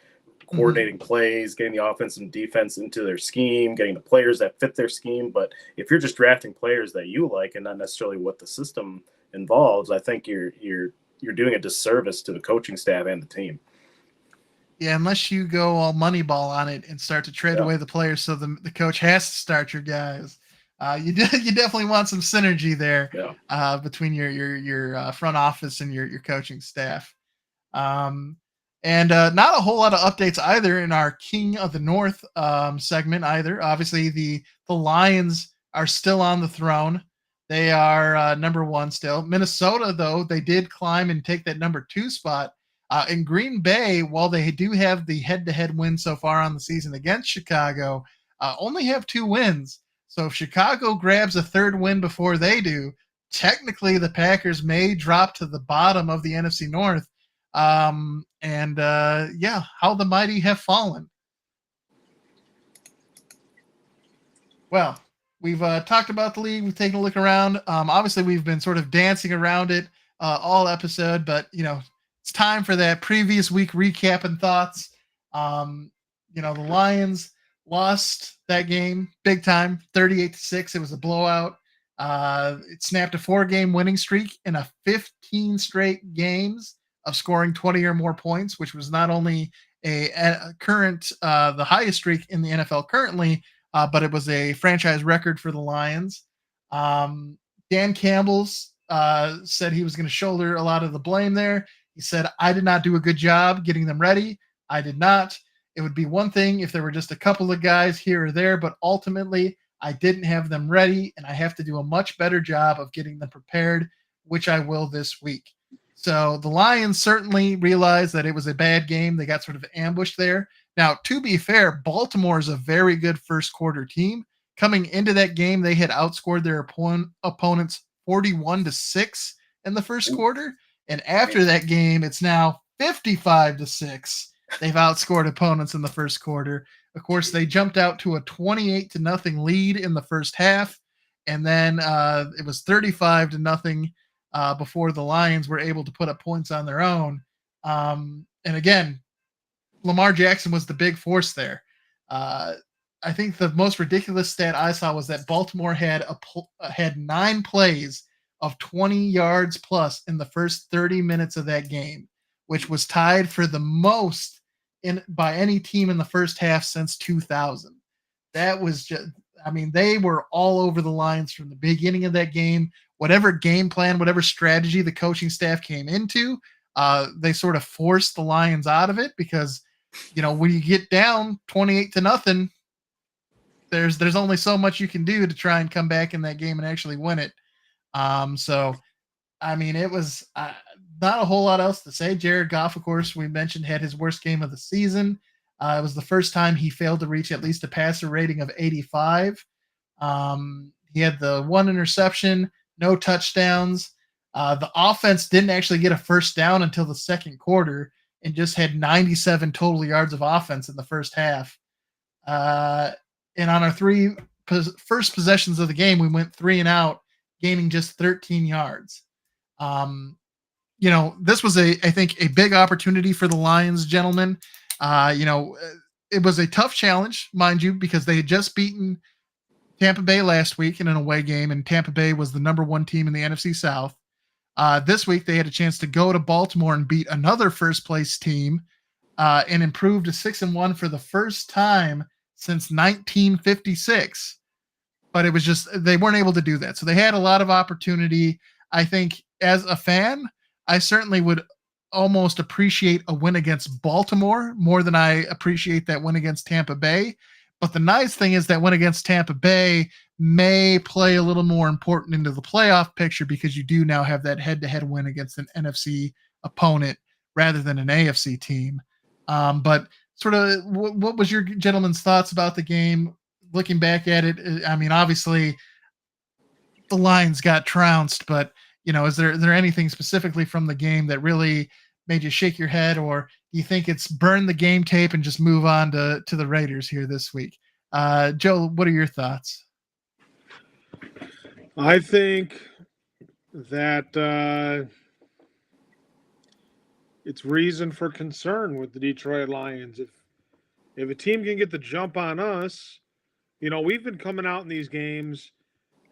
coordinating plays, getting the offense and defense into their scheme, getting the players that fit their scheme. But if you're just drafting players that you like and not necessarily what the system involves, I think you're doing a disservice to the coaching staff and the team. Yeah, unless you go all Moneyball on it and start to trade away the players, so the coach has to start your guys. You definitely want some synergy there between your front office and your coaching staff. And not a whole lot of updates either in our King of the North segment either. Obviously, the Lions are still on the throne. They are number 1 still. Minnesota, though, they did climb and take that number 2 spot. In Green Bay, while they do have the head-to-head win so far on the season against Chicago, only have 2 wins. So if Chicago grabs a 3rd win before they do, technically the Packers may drop to the bottom of the NFC North. How the mighty have fallen. Well, we've talked about the league. We've taken a look around. Obviously, we've been sort of dancing around it all episode, but, it's time for that previous week recap and thoughts. The Lions lost that game big time, 38-6. It was a blowout. It snapped a 4-game winning streak in a 15 straight games of scoring 20 or more points, which was not only a current, the highest streak in the NFL currently, but it was a franchise record for the Lions. Dan Campbell's said he was going to shoulder a lot of the blame there. He said, I did not do a good job getting them ready. I did not. It would be one thing if there were just a couple of guys here or there, but ultimately I didn't have them ready, and I have to do a much better job of getting them prepared, which I will this week. So the Lions certainly realized that it was a bad game. They got sort of ambushed there. Now, to be fair, Baltimore is a very good first quarter team. Coming into that game, they had outscored their opponents 41-6 in the first quarter. And after that game, it's now 55-6. They've outscored opponents in the first quarter. Of course, they jumped out to a 28-0 lead in the first half. And then it was 35-0 before the Lions were able to put up points on their own. And again, Lamar Jackson was the big force there. I think the most ridiculous stat I saw was that Baltimore had 9 plays of 20 yards plus in the first 30 minutes of that game, which was tied for the most by any team in the first half since 2000. That was just, they were all over the Lions from the beginning of that game. Whatever game plan, whatever strategy the coaching staff came into, they sort of forced the Lions out of it because, when you get down 28-0, there's only so much you can do to try and come back in that game and actually win it. It was not a whole lot else to say. Jared Goff, of course, we mentioned, had his worst game of the season. It was the first time he failed to reach at least a passer rating of 85. He had the 1 interception, no touchdowns. The offense didn't actually get a first down until the second quarter and just had 97 total yards of offense in the first half. And on our 3 first possessions of the game, we went 3 and out, gaining just 13 yards. This was I think a big opportunity for the Lions, gentlemen. It was a tough challenge, mind you, because they had just beaten Tampa Bay last week in an away game, and Tampa Bay was the number 1 team in the NFC South. This week, they had a chance to go to Baltimore and beat another first-place team and improve to 6-1 for the first time since 1956. But it was just, they weren't able to do that. So they had a lot of opportunity. I think as a fan, I certainly would almost appreciate a win against Baltimore more than I appreciate that win against Tampa Bay. But the nice thing is that win against Tampa Bay may play a little more important into the playoff picture because you do now have that head-to-head win against an NFC opponent rather than an AFC team. But sort of what was your gentlemen's thoughts about the game? Looking back at it, obviously the Lions got trounced, but is there anything specifically from the game that really made you shake your head, or do you think it's burn the game tape and just move on to the Raiders here this week? Joe, what are your thoughts? I think that it's reason for concern with the Detroit Lions. If a team can get the jump on us, we've been coming out in these games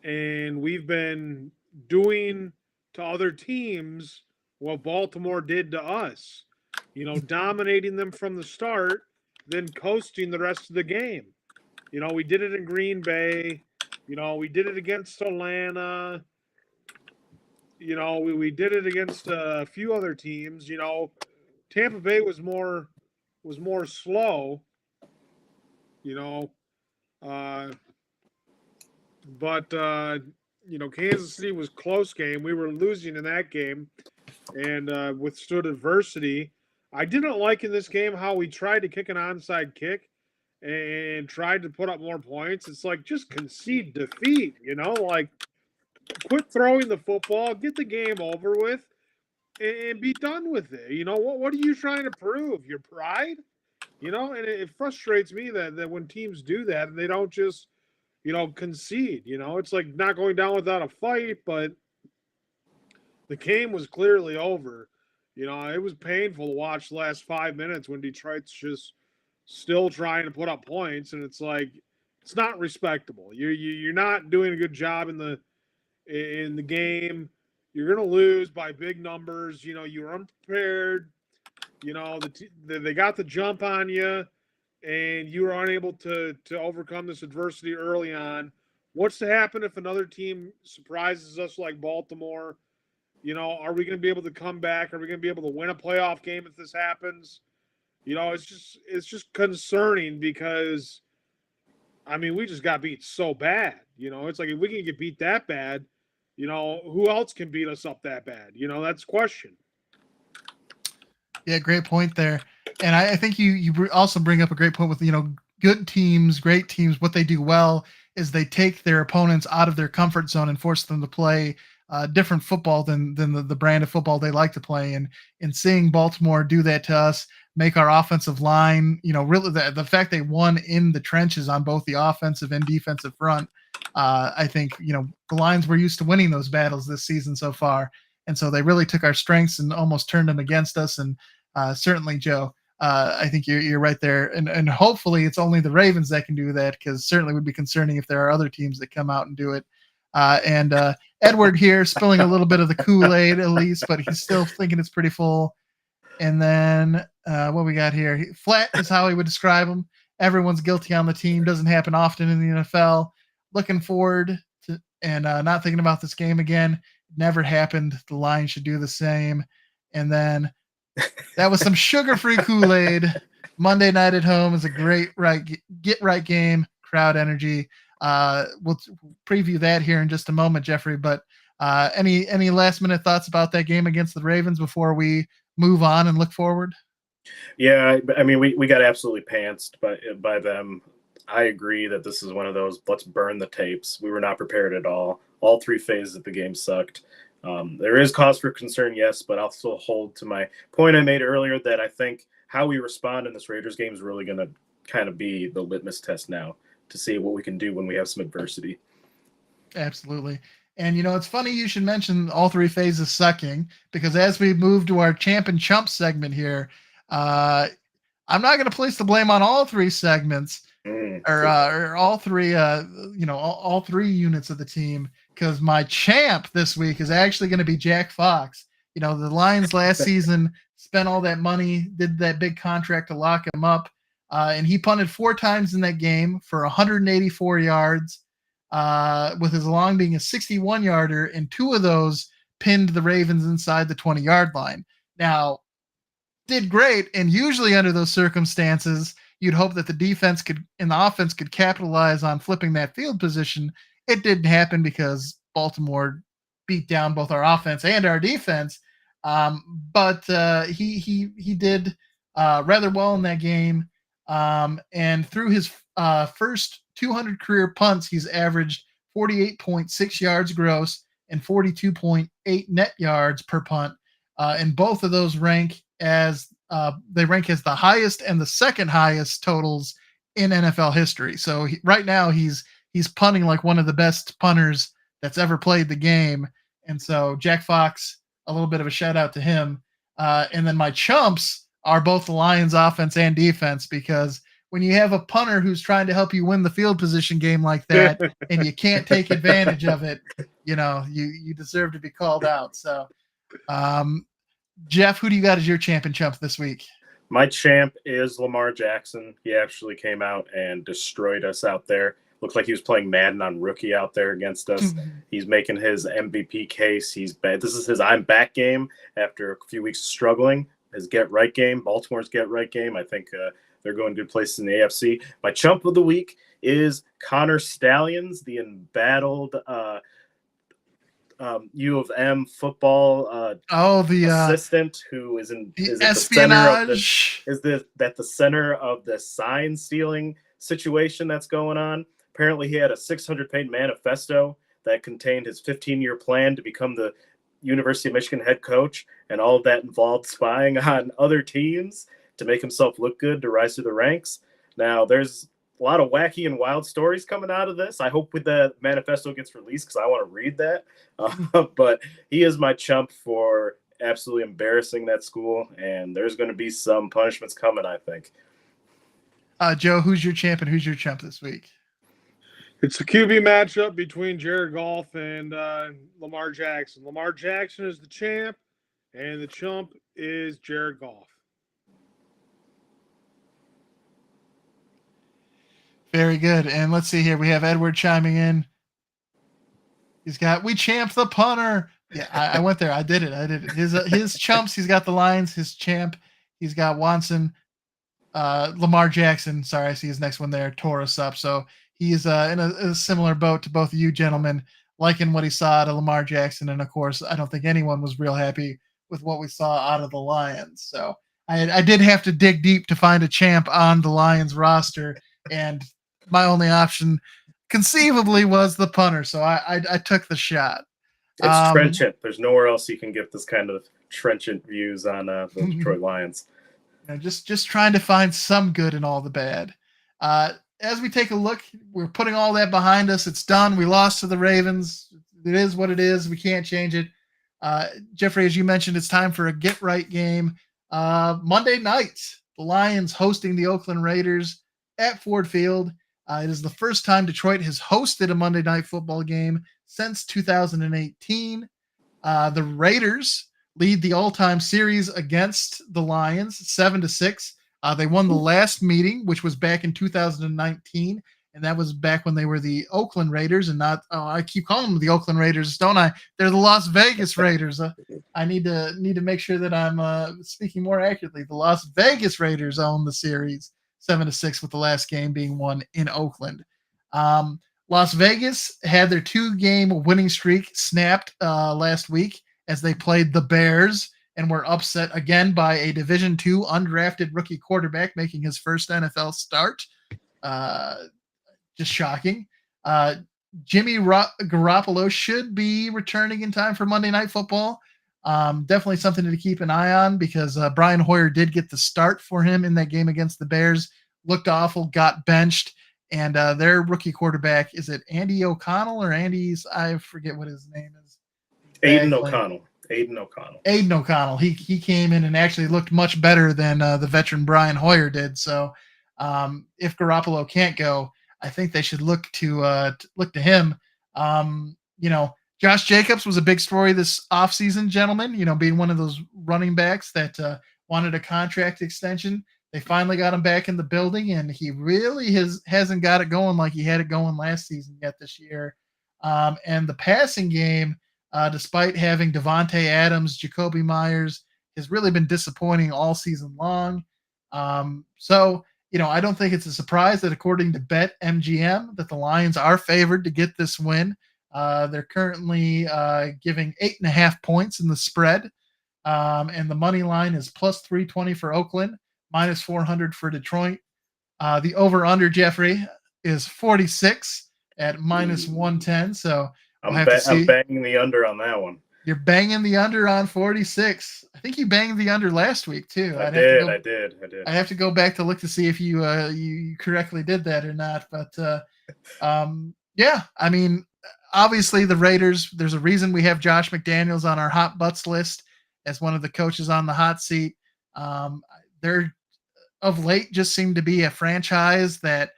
and we've been doing to other teams what Baltimore did to us. Dominating them from the start, then coasting the rest of the game. We did it in Green Bay. We did it against Atlanta. We did it against a few other teams. Tampa Bay was more slow. But Kansas City was close game. We were losing in that game, and withstood adversity. I didn't like in this game how we tried to kick an onside kick and tried to put up more points. It's like, just concede defeat. Like, quit throwing the football, get the game over with, and be done with it. What are you trying to prove? Your pride? And it frustrates me that when teams do that and they don't just, concede. It's like not going down without a fight, but the game was clearly over. It was painful to watch the last 5 minutes when Detroit's just still trying to put up points, and it's like, it's not respectable. You're not doing a good job in the game. You're going to lose by big numbers. You were unprepared. They got the jump on you, and you were unable to overcome this adversity early on. What's to happen if another team surprises us like Baltimore? Are we going to be able to come back? Are we going to be able to win a playoff game if this happens? It's just concerning because, we just got beat so bad. It's like, if we can get beat that bad, who else can beat us up that bad? That's the question. Yeah, great point there. And I think you also bring up a great point with, good teams, great teams. What they do well is they take their opponents out of their comfort zone and force them to play different football than the brand of football they like to play. And in seeing Baltimore do that to us, make our offensive line, really the fact they won in the trenches on both the offensive and defensive front. I think, the Lions were used to winning those battles this season so far. And so they really took our strengths and almost turned them against us. And certainly, Joe, I think you're right there. And hopefully it's only the Ravens that can do that, because certainly would be concerning if there are other teams that come out and do it. And Edward here spilling a little bit of the Kool-Aid at least, but he's still thinking it's pretty full. And then what we got here, flat is how he would describe them. Everyone's guilty on the team. Doesn't happen often in the NFL. Looking forward to and not thinking about this game again. Never happened. The Lions should do the same. And then that was some sugar-free Kool-Aid. Monday night at home is a great get right game. Crowd energy. We'll preview that here in just a moment, Jeffrey. But any last-minute thoughts about that game against the Ravens before we move on and look forward? Yeah, we got absolutely pantsed by them. I agree that this is one of those, let's burn the tapes. We were not prepared at all. All three phases of the game sucked. There is cause for concern, yes, but I'll still hold to my point I made earlier that I think how we respond in this Raiders game is really going to kind of be the litmus test now to see what we can do when we have some adversity. Absolutely. And, it's funny you should mention all three phases sucking, because as we move to our Champ and Chump segment here, I'm not going to place the blame on all three segments or all three, all three units of the team, because my champ this week is actually going to be Jack Fox. The Lions last season spent all that money, did that big contract to lock him up, and he punted 4 times in that game for 184 yards, with his long being a 61-yarder, and 2 of those pinned the Ravens inside the 20-yard line. Now, did great, and usually under those circumstances, you'd hope that the defense and the offense could capitalize on flipping that field position. It didn't happen because Baltimore beat down both our offense and our defense. But he did rather well in that game. And through his first 200 career punts, he's averaged 48.6 yards gross and 42.8 net yards per punt. And both of those rank as the highest and the second highest totals in NFL history. So right now he's punting like one of the best punters that's ever played the game. And so Jack Fox, a little bit of a shout out to him. And then my chumps are both the Lions offense and defense, because when you have a punter who's trying to help you win the field position game like that and you can't take advantage of it, you deserve to be called out. So, Jeff, who do you got as your champ and chump this week? My champ is Lamar Jackson. He actually came out and destroyed us out there. Looked like he was playing Madden on rookie out there against us. He's making his MVP case. This is his I'm back game after a few weeks of struggling. His get right game, Baltimore's get right game. I think they're going good places in the AFC. My chump of the week is Connor Stallions, the embattled U of M football assistant who is the center of the sign stealing situation that's going on. Apparently, he had a 600-page manifesto that contained his 15-year plan to become the University of Michigan head coach, and all of that involved spying on other teams to make himself look good to rise through the ranks. Now, there's a lot of wacky and wild stories coming out of this. I hope the manifesto gets released because I want to read that. But he is my chump for absolutely embarrassing that school, and there's going to be some punishments coming, I think. Joe, who's your champ and who's your chump this week? It's a QB matchup between Jared Goff and Lamar Jackson. Lamar Jackson is the champ, and the chump is Jared Goff. Very good. And let's see here. We have Edward chiming in. We champed the punter. Yeah, I went there. I did it. His chumps, he's got the Lions. His champ, he's got Watson. Lamar Jackson, sorry, I see his next one there, tore us up. So he's in a similar boat to both of you gentlemen, liking what he saw out of Lamar Jackson. And, of course, I don't think anyone was real happy with what we saw out of the Lions. So I did have to dig deep to find a champ on the Lions roster, and my only option conceivably was the punter. So I took the shot. It's trenchant. There's nowhere else you can get this kind of trenchant views on the Detroit Lions. Just trying to find some good in all the bad. As we take a look, we're putting all that behind us. It's done. We lost to the Ravens. It is what it is. We can't change it. Jeffrey, as you mentioned, it's time for a get-right game. Monday night, the Lions hosting the Oakland Raiders at Ford Field. It is the first time Detroit has hosted a Monday night football game since 2018. The Raiders lead the all-time series against the Lions 7-6. They won the last meeting, which was back in 2019, and that was back when they were the Oakland Raiders and not I keep calling them the Oakland Raiders, don't I? They're the Las Vegas Raiders. I need to make sure that I'm speaking more accurately. The Las Vegas Raiders own the series 7-6, with the last game being won in Oakland. Las Vegas had their 2-game winning streak snapped last week as they played the Bears and were upset again by a Division II undrafted rookie quarterback making his first NFL start. Just shocking. Jimmy Garoppolo should be returning in time for Monday Night Football. Definitely something to keep an eye on, because Brian Hoyer did get the start for him in that game against the Bears. Looked awful, got benched, and their rookie quarterback, is it Andy O'Connell or Andy's? I forget what his name is. Aiden O'Connell. He came in and actually looked much better than the veteran Brian Hoyer did. So if Garoppolo can't go, I think they should look to him. Josh Jacobs was a big story this offseason, gentlemen, being one of those running backs that wanted a contract extension. They finally got him back in the building, and he really hasn't got it going like he had it going last season yet this year. And the passing game, despite having Devontae Adams, Jacoby Myers, has really been disappointing all season long. So I don't think it's a surprise that, according to Bet MGM, that the Lions are favored to get this win. They're currently giving 8.5 points in the spread, and the money line is plus 320 for Oakland, minus 400 for Detroit. The over/under, Jeffrey, is 46 at minus 110. So I'm banging the under on that one. You're banging the under on 46. I think you banged the under last week too. I did. I have to go back to look to see if you correctly did that or not. But yeah, I mean, obviously the Raiders, there's a reason we have Josh McDaniels on our hot butts list. as one of the coaches on the hot seat. They're of late just seem to be a franchise that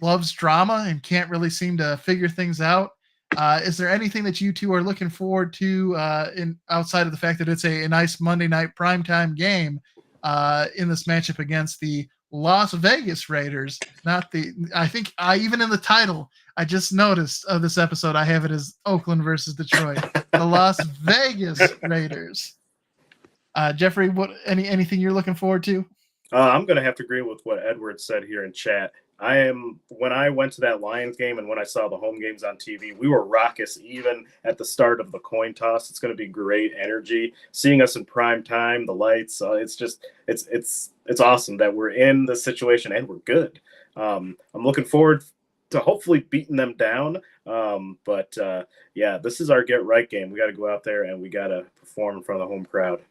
loves drama and can't really seem to figure things out. Is there anything that you two are looking forward to in outside of the fact that it's a nice Monday night primetime game in this matchup against the Las Vegas Raiders? Not the. I think even in the title, I just noticed of this episode, I have it as Oakland versus Detroit, the Las Vegas Raiders. Jeffrey, anything you're looking forward to? I'm going to have to agree with what Edward said here in chat. When I went to that Lions game and when I saw the home games on TV, we were raucous even at the start of the coin toss. It's going to be great energy. Seeing us in prime time, the lights, it's awesome that we're in this situation and we're good. I'm looking forward to hopefully beating them down. This is our get right game. We got to go out there and we got to perform in front of the home crowd.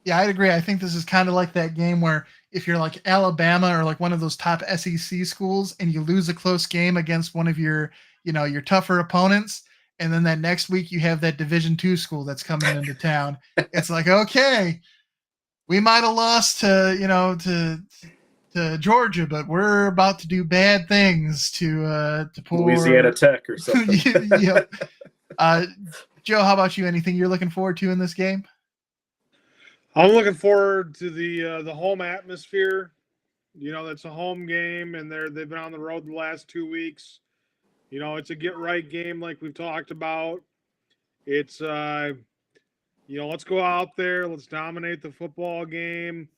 Yeah, I'd agree. I think this is kind of like that game where if you're like Alabama or like one of those top SEC schools and you lose a close game against one of your tougher opponents, and then that next week you have that Division II school that's coming into town. It's like, okay, we might have lost to Georgia, but we're about to do bad things to poor Louisiana Tech or something. Yeah. Joe, how about you? Anything you're looking forward to in this game? I'm looking forward to the home atmosphere. That's a home game, and they've been on the road the last 2 weeks. It's a get right game, like we've talked about. It's let's go out there, let's dominate the football game,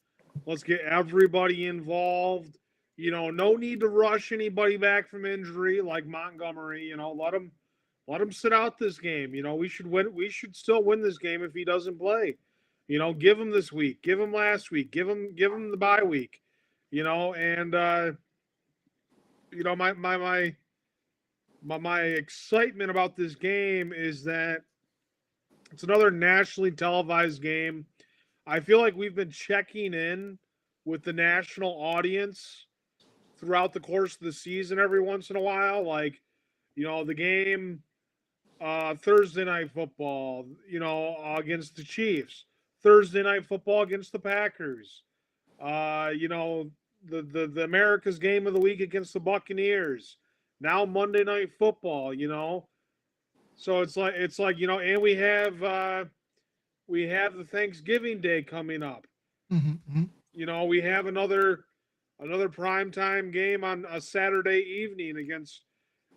let's get everybody involved. No need to rush anybody back from injury like Montgomery. Let him sit out this game. We should win. We should still win this game if he doesn't play. Give him this week, give him last week, give him the bye week, and my excitement about this game is that it's another nationally televised game. I feel like we've been checking in with the national audience throughout the course of the season every once in a while, like the game Thursday night football, against the Chiefs. Thursday night football against the Packers. The America's game of the week against the Buccaneers. Now Monday night football, So it's like and we have the Thanksgiving Day coming up. Mm-hmm. We have another primetime game on a Saturday evening against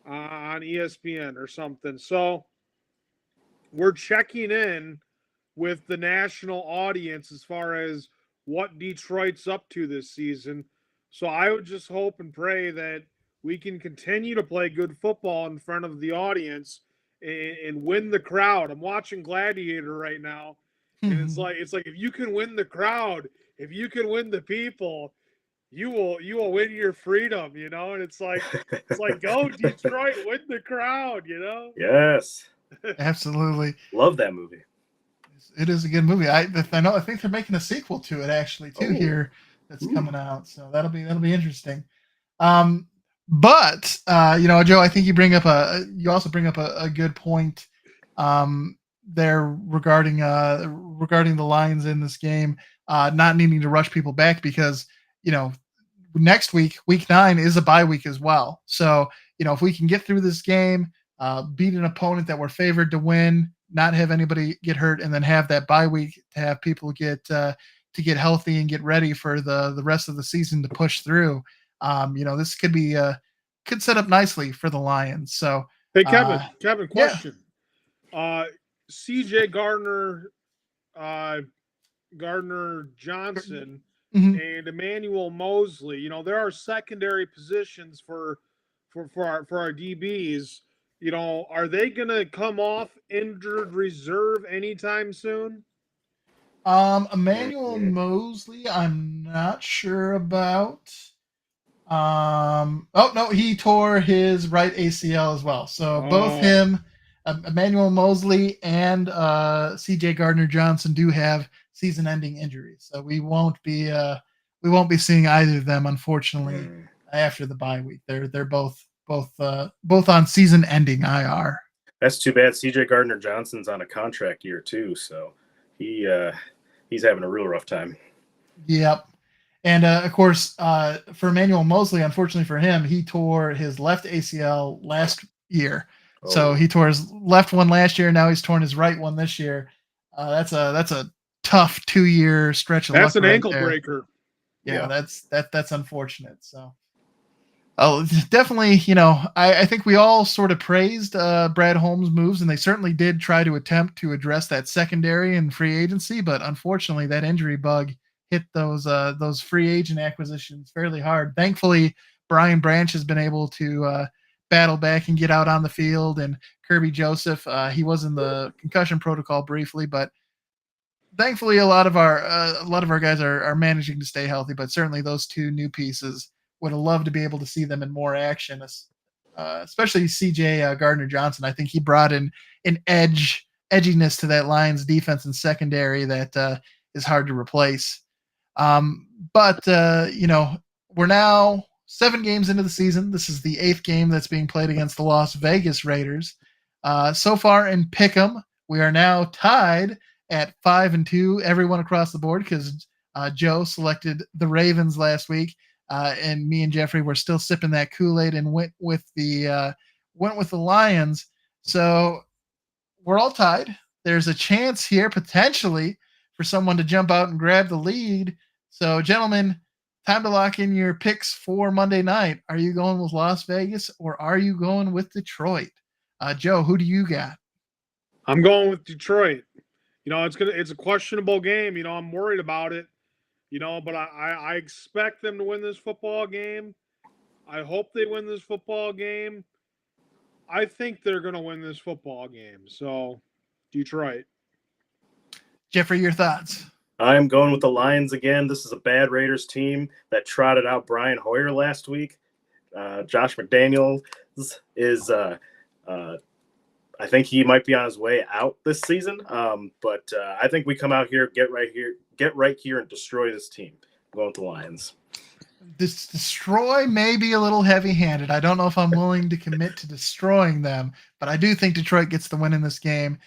on ESPN or something. So we're checking in with the national audience as far as what Detroit's up to this season. So I would just hope and pray that we can continue to play good football in front of the audience and win the crowd. I'm watching Gladiator right now, and it's like if you can win the crowd, if you can win the people, you will win your freedom, And it's like go Detroit, win the crowd, Yes. Absolutely. Love that movie. It is a good movie. I think they're making a sequel to it actually too here that's coming out. So that'll be interesting. But Joe, I think you also bring up a good point there regarding the Lions in this game, not needing to rush people back because next week, week 9 is a bye week as well. So if we can get through this game, beat an opponent that we're favored to win, not have anybody get hurt, and then have that bye week to have people get healthy and get ready for the rest of the season to push through. This could set up nicely for the Lions. So, hey, Kevin, question. Yeah. CJ Gardner Johnson and Emmanuel Mosley. There are secondary positions for our DBs. Are they going to come off injured reserve anytime soon? Emmanuel Mosley, I'm not sure about. No, he tore his right ACL as well. So both him, Emmanuel Mosley, and CJ Gardner Johnson do have season-ending injuries. So we won't be seeing either of them, unfortunately, after the bye week. They're both on season-ending IR. That's too bad. CJ Gardner Johnson's on a contract year too, so he's having a real rough time. Yep. And of course, for Emmanuel Mosley, unfortunately for him, he tore his left ACL last year. So he tore his left one last year. Now he's torn his right one this year. That's a tough 2-year stretch of luck. That's an ankle breaker. Yeah, that's unfortunate. So, definitely, I think we all sort of praised Brad Holmes' moves, and they certainly did try to attempt to address that secondary and free agency. But unfortunately, that injury bug hit those free agent acquisitions fairly hard. Thankfully, Brian Branch has been able to battle back and get out on the field, and Kirby Joseph, he was in the concussion protocol briefly, but thankfully a lot of our guys are managing to stay healthy. But certainly those two new pieces, would have loved to be able to see them in more action, especially CJ Gardner-Johnson. I think he brought in an edginess to that Lions defense and secondary that is hard to replace. But we're now 7 games into the season. This is the 8th game that's being played against the Las Vegas Raiders. So far in Pick'em, we are now tied at 5-2, everyone across the board, because Joe selected the Ravens last week, and me and Jeffrey were still sipping that Kool-Aid and went with the Lions. So we're all tied. There's a chance here potentially for someone to jump out and grab the lead. So, gentlemen, time to lock in your picks for Monday night. Are you going with Las Vegas or are you going with Detroit? Joe, who do you got? I'm going with Detroit. It's a questionable game. I'm worried about it. But I expect them to win this football game. I hope they win this football game. I think they're going to win this football game. So, Detroit. Jeffrey, your thoughts? I'm going with the Lions again. This is a bad Raiders team that trotted out Brian Hoyer last week. Josh McDaniels is I think he might be on his way out this season. But I think we come out here, get right here, and destroy this team. I'm going with the Lions. This destroy may be a little heavy-handed. I don't know if I'm willing to commit to destroying them, but I do think Detroit gets the win in this game.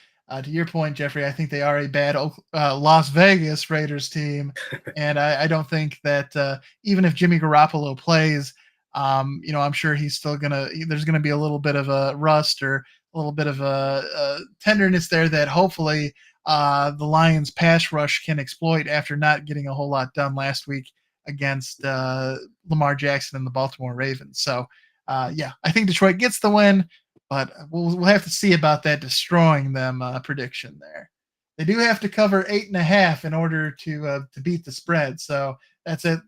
To your point, Jeffrey, I think they are a bad Las Vegas Raiders team, and I don't think that even if Jimmy Garoppolo plays, I'm sure he's still there's gonna be a little bit of a rust or a little bit of a tenderness there that hopefully the Lions pass rush can exploit after not getting a whole lot done last week against Lamar Jackson and the Baltimore Ravens. So, I think Detroit gets the win, but we'll have to see about that destroying them prediction there. They do have to cover 8.5 in order to beat the spread. So that's at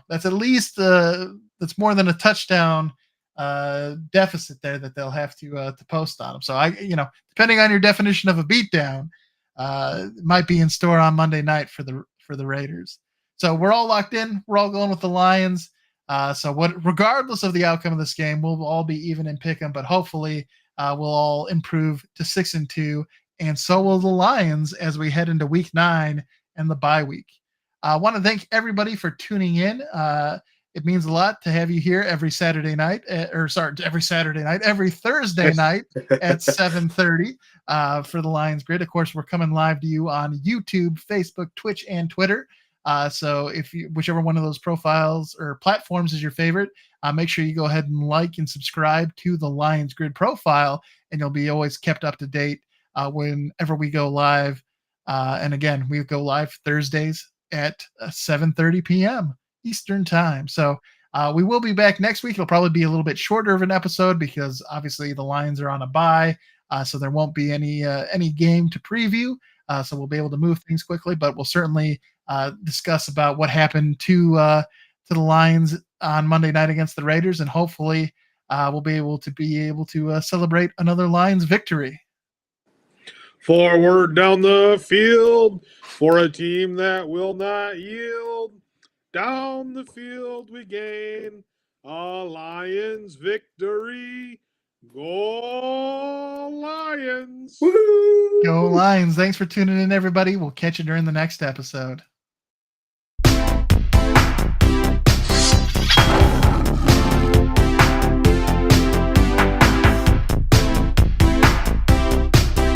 least that's more than a touchdown deficit there that they'll have to post on them. So depending on your definition of a beatdown, it might be in store on Monday night for the Raiders. So we're all locked in. We're all going with the Lions. Regardless of the outcome of this game, we'll all be even in pick'em, but hopefully we'll all improve to 6-2, and so will the Lions as we head into Week 9 and the bye week. I want to thank everybody for tuning in. It means a lot to have you here every Thursday night at 7:30 for the Lions Grid. Of course, we're coming live to you on YouTube, Facebook, Twitch, and Twitter. So whichever one of those profiles or platforms is your favorite, make sure you go ahead and like and subscribe to the Lions Grid profile, and you'll be always kept up to date whenever we go live. And again, we go live Thursdays at 7:30 p.m. Eastern time. So we will be back next week. It'll probably be a little bit shorter of an episode because obviously the Lions are on a bye, so there won't be any game to preview. So we'll be able to move things quickly, but we'll certainly discuss about what happened to the Lions on Monday night against the Raiders, and hopefully we'll be able to celebrate another Lions victory. Forward down the field for a team that will not yield. Down the field we gain a Lions victory. Go Lions! Woo! Go Lions! Thanks for tuning in, everybody. We'll catch you during the next episode.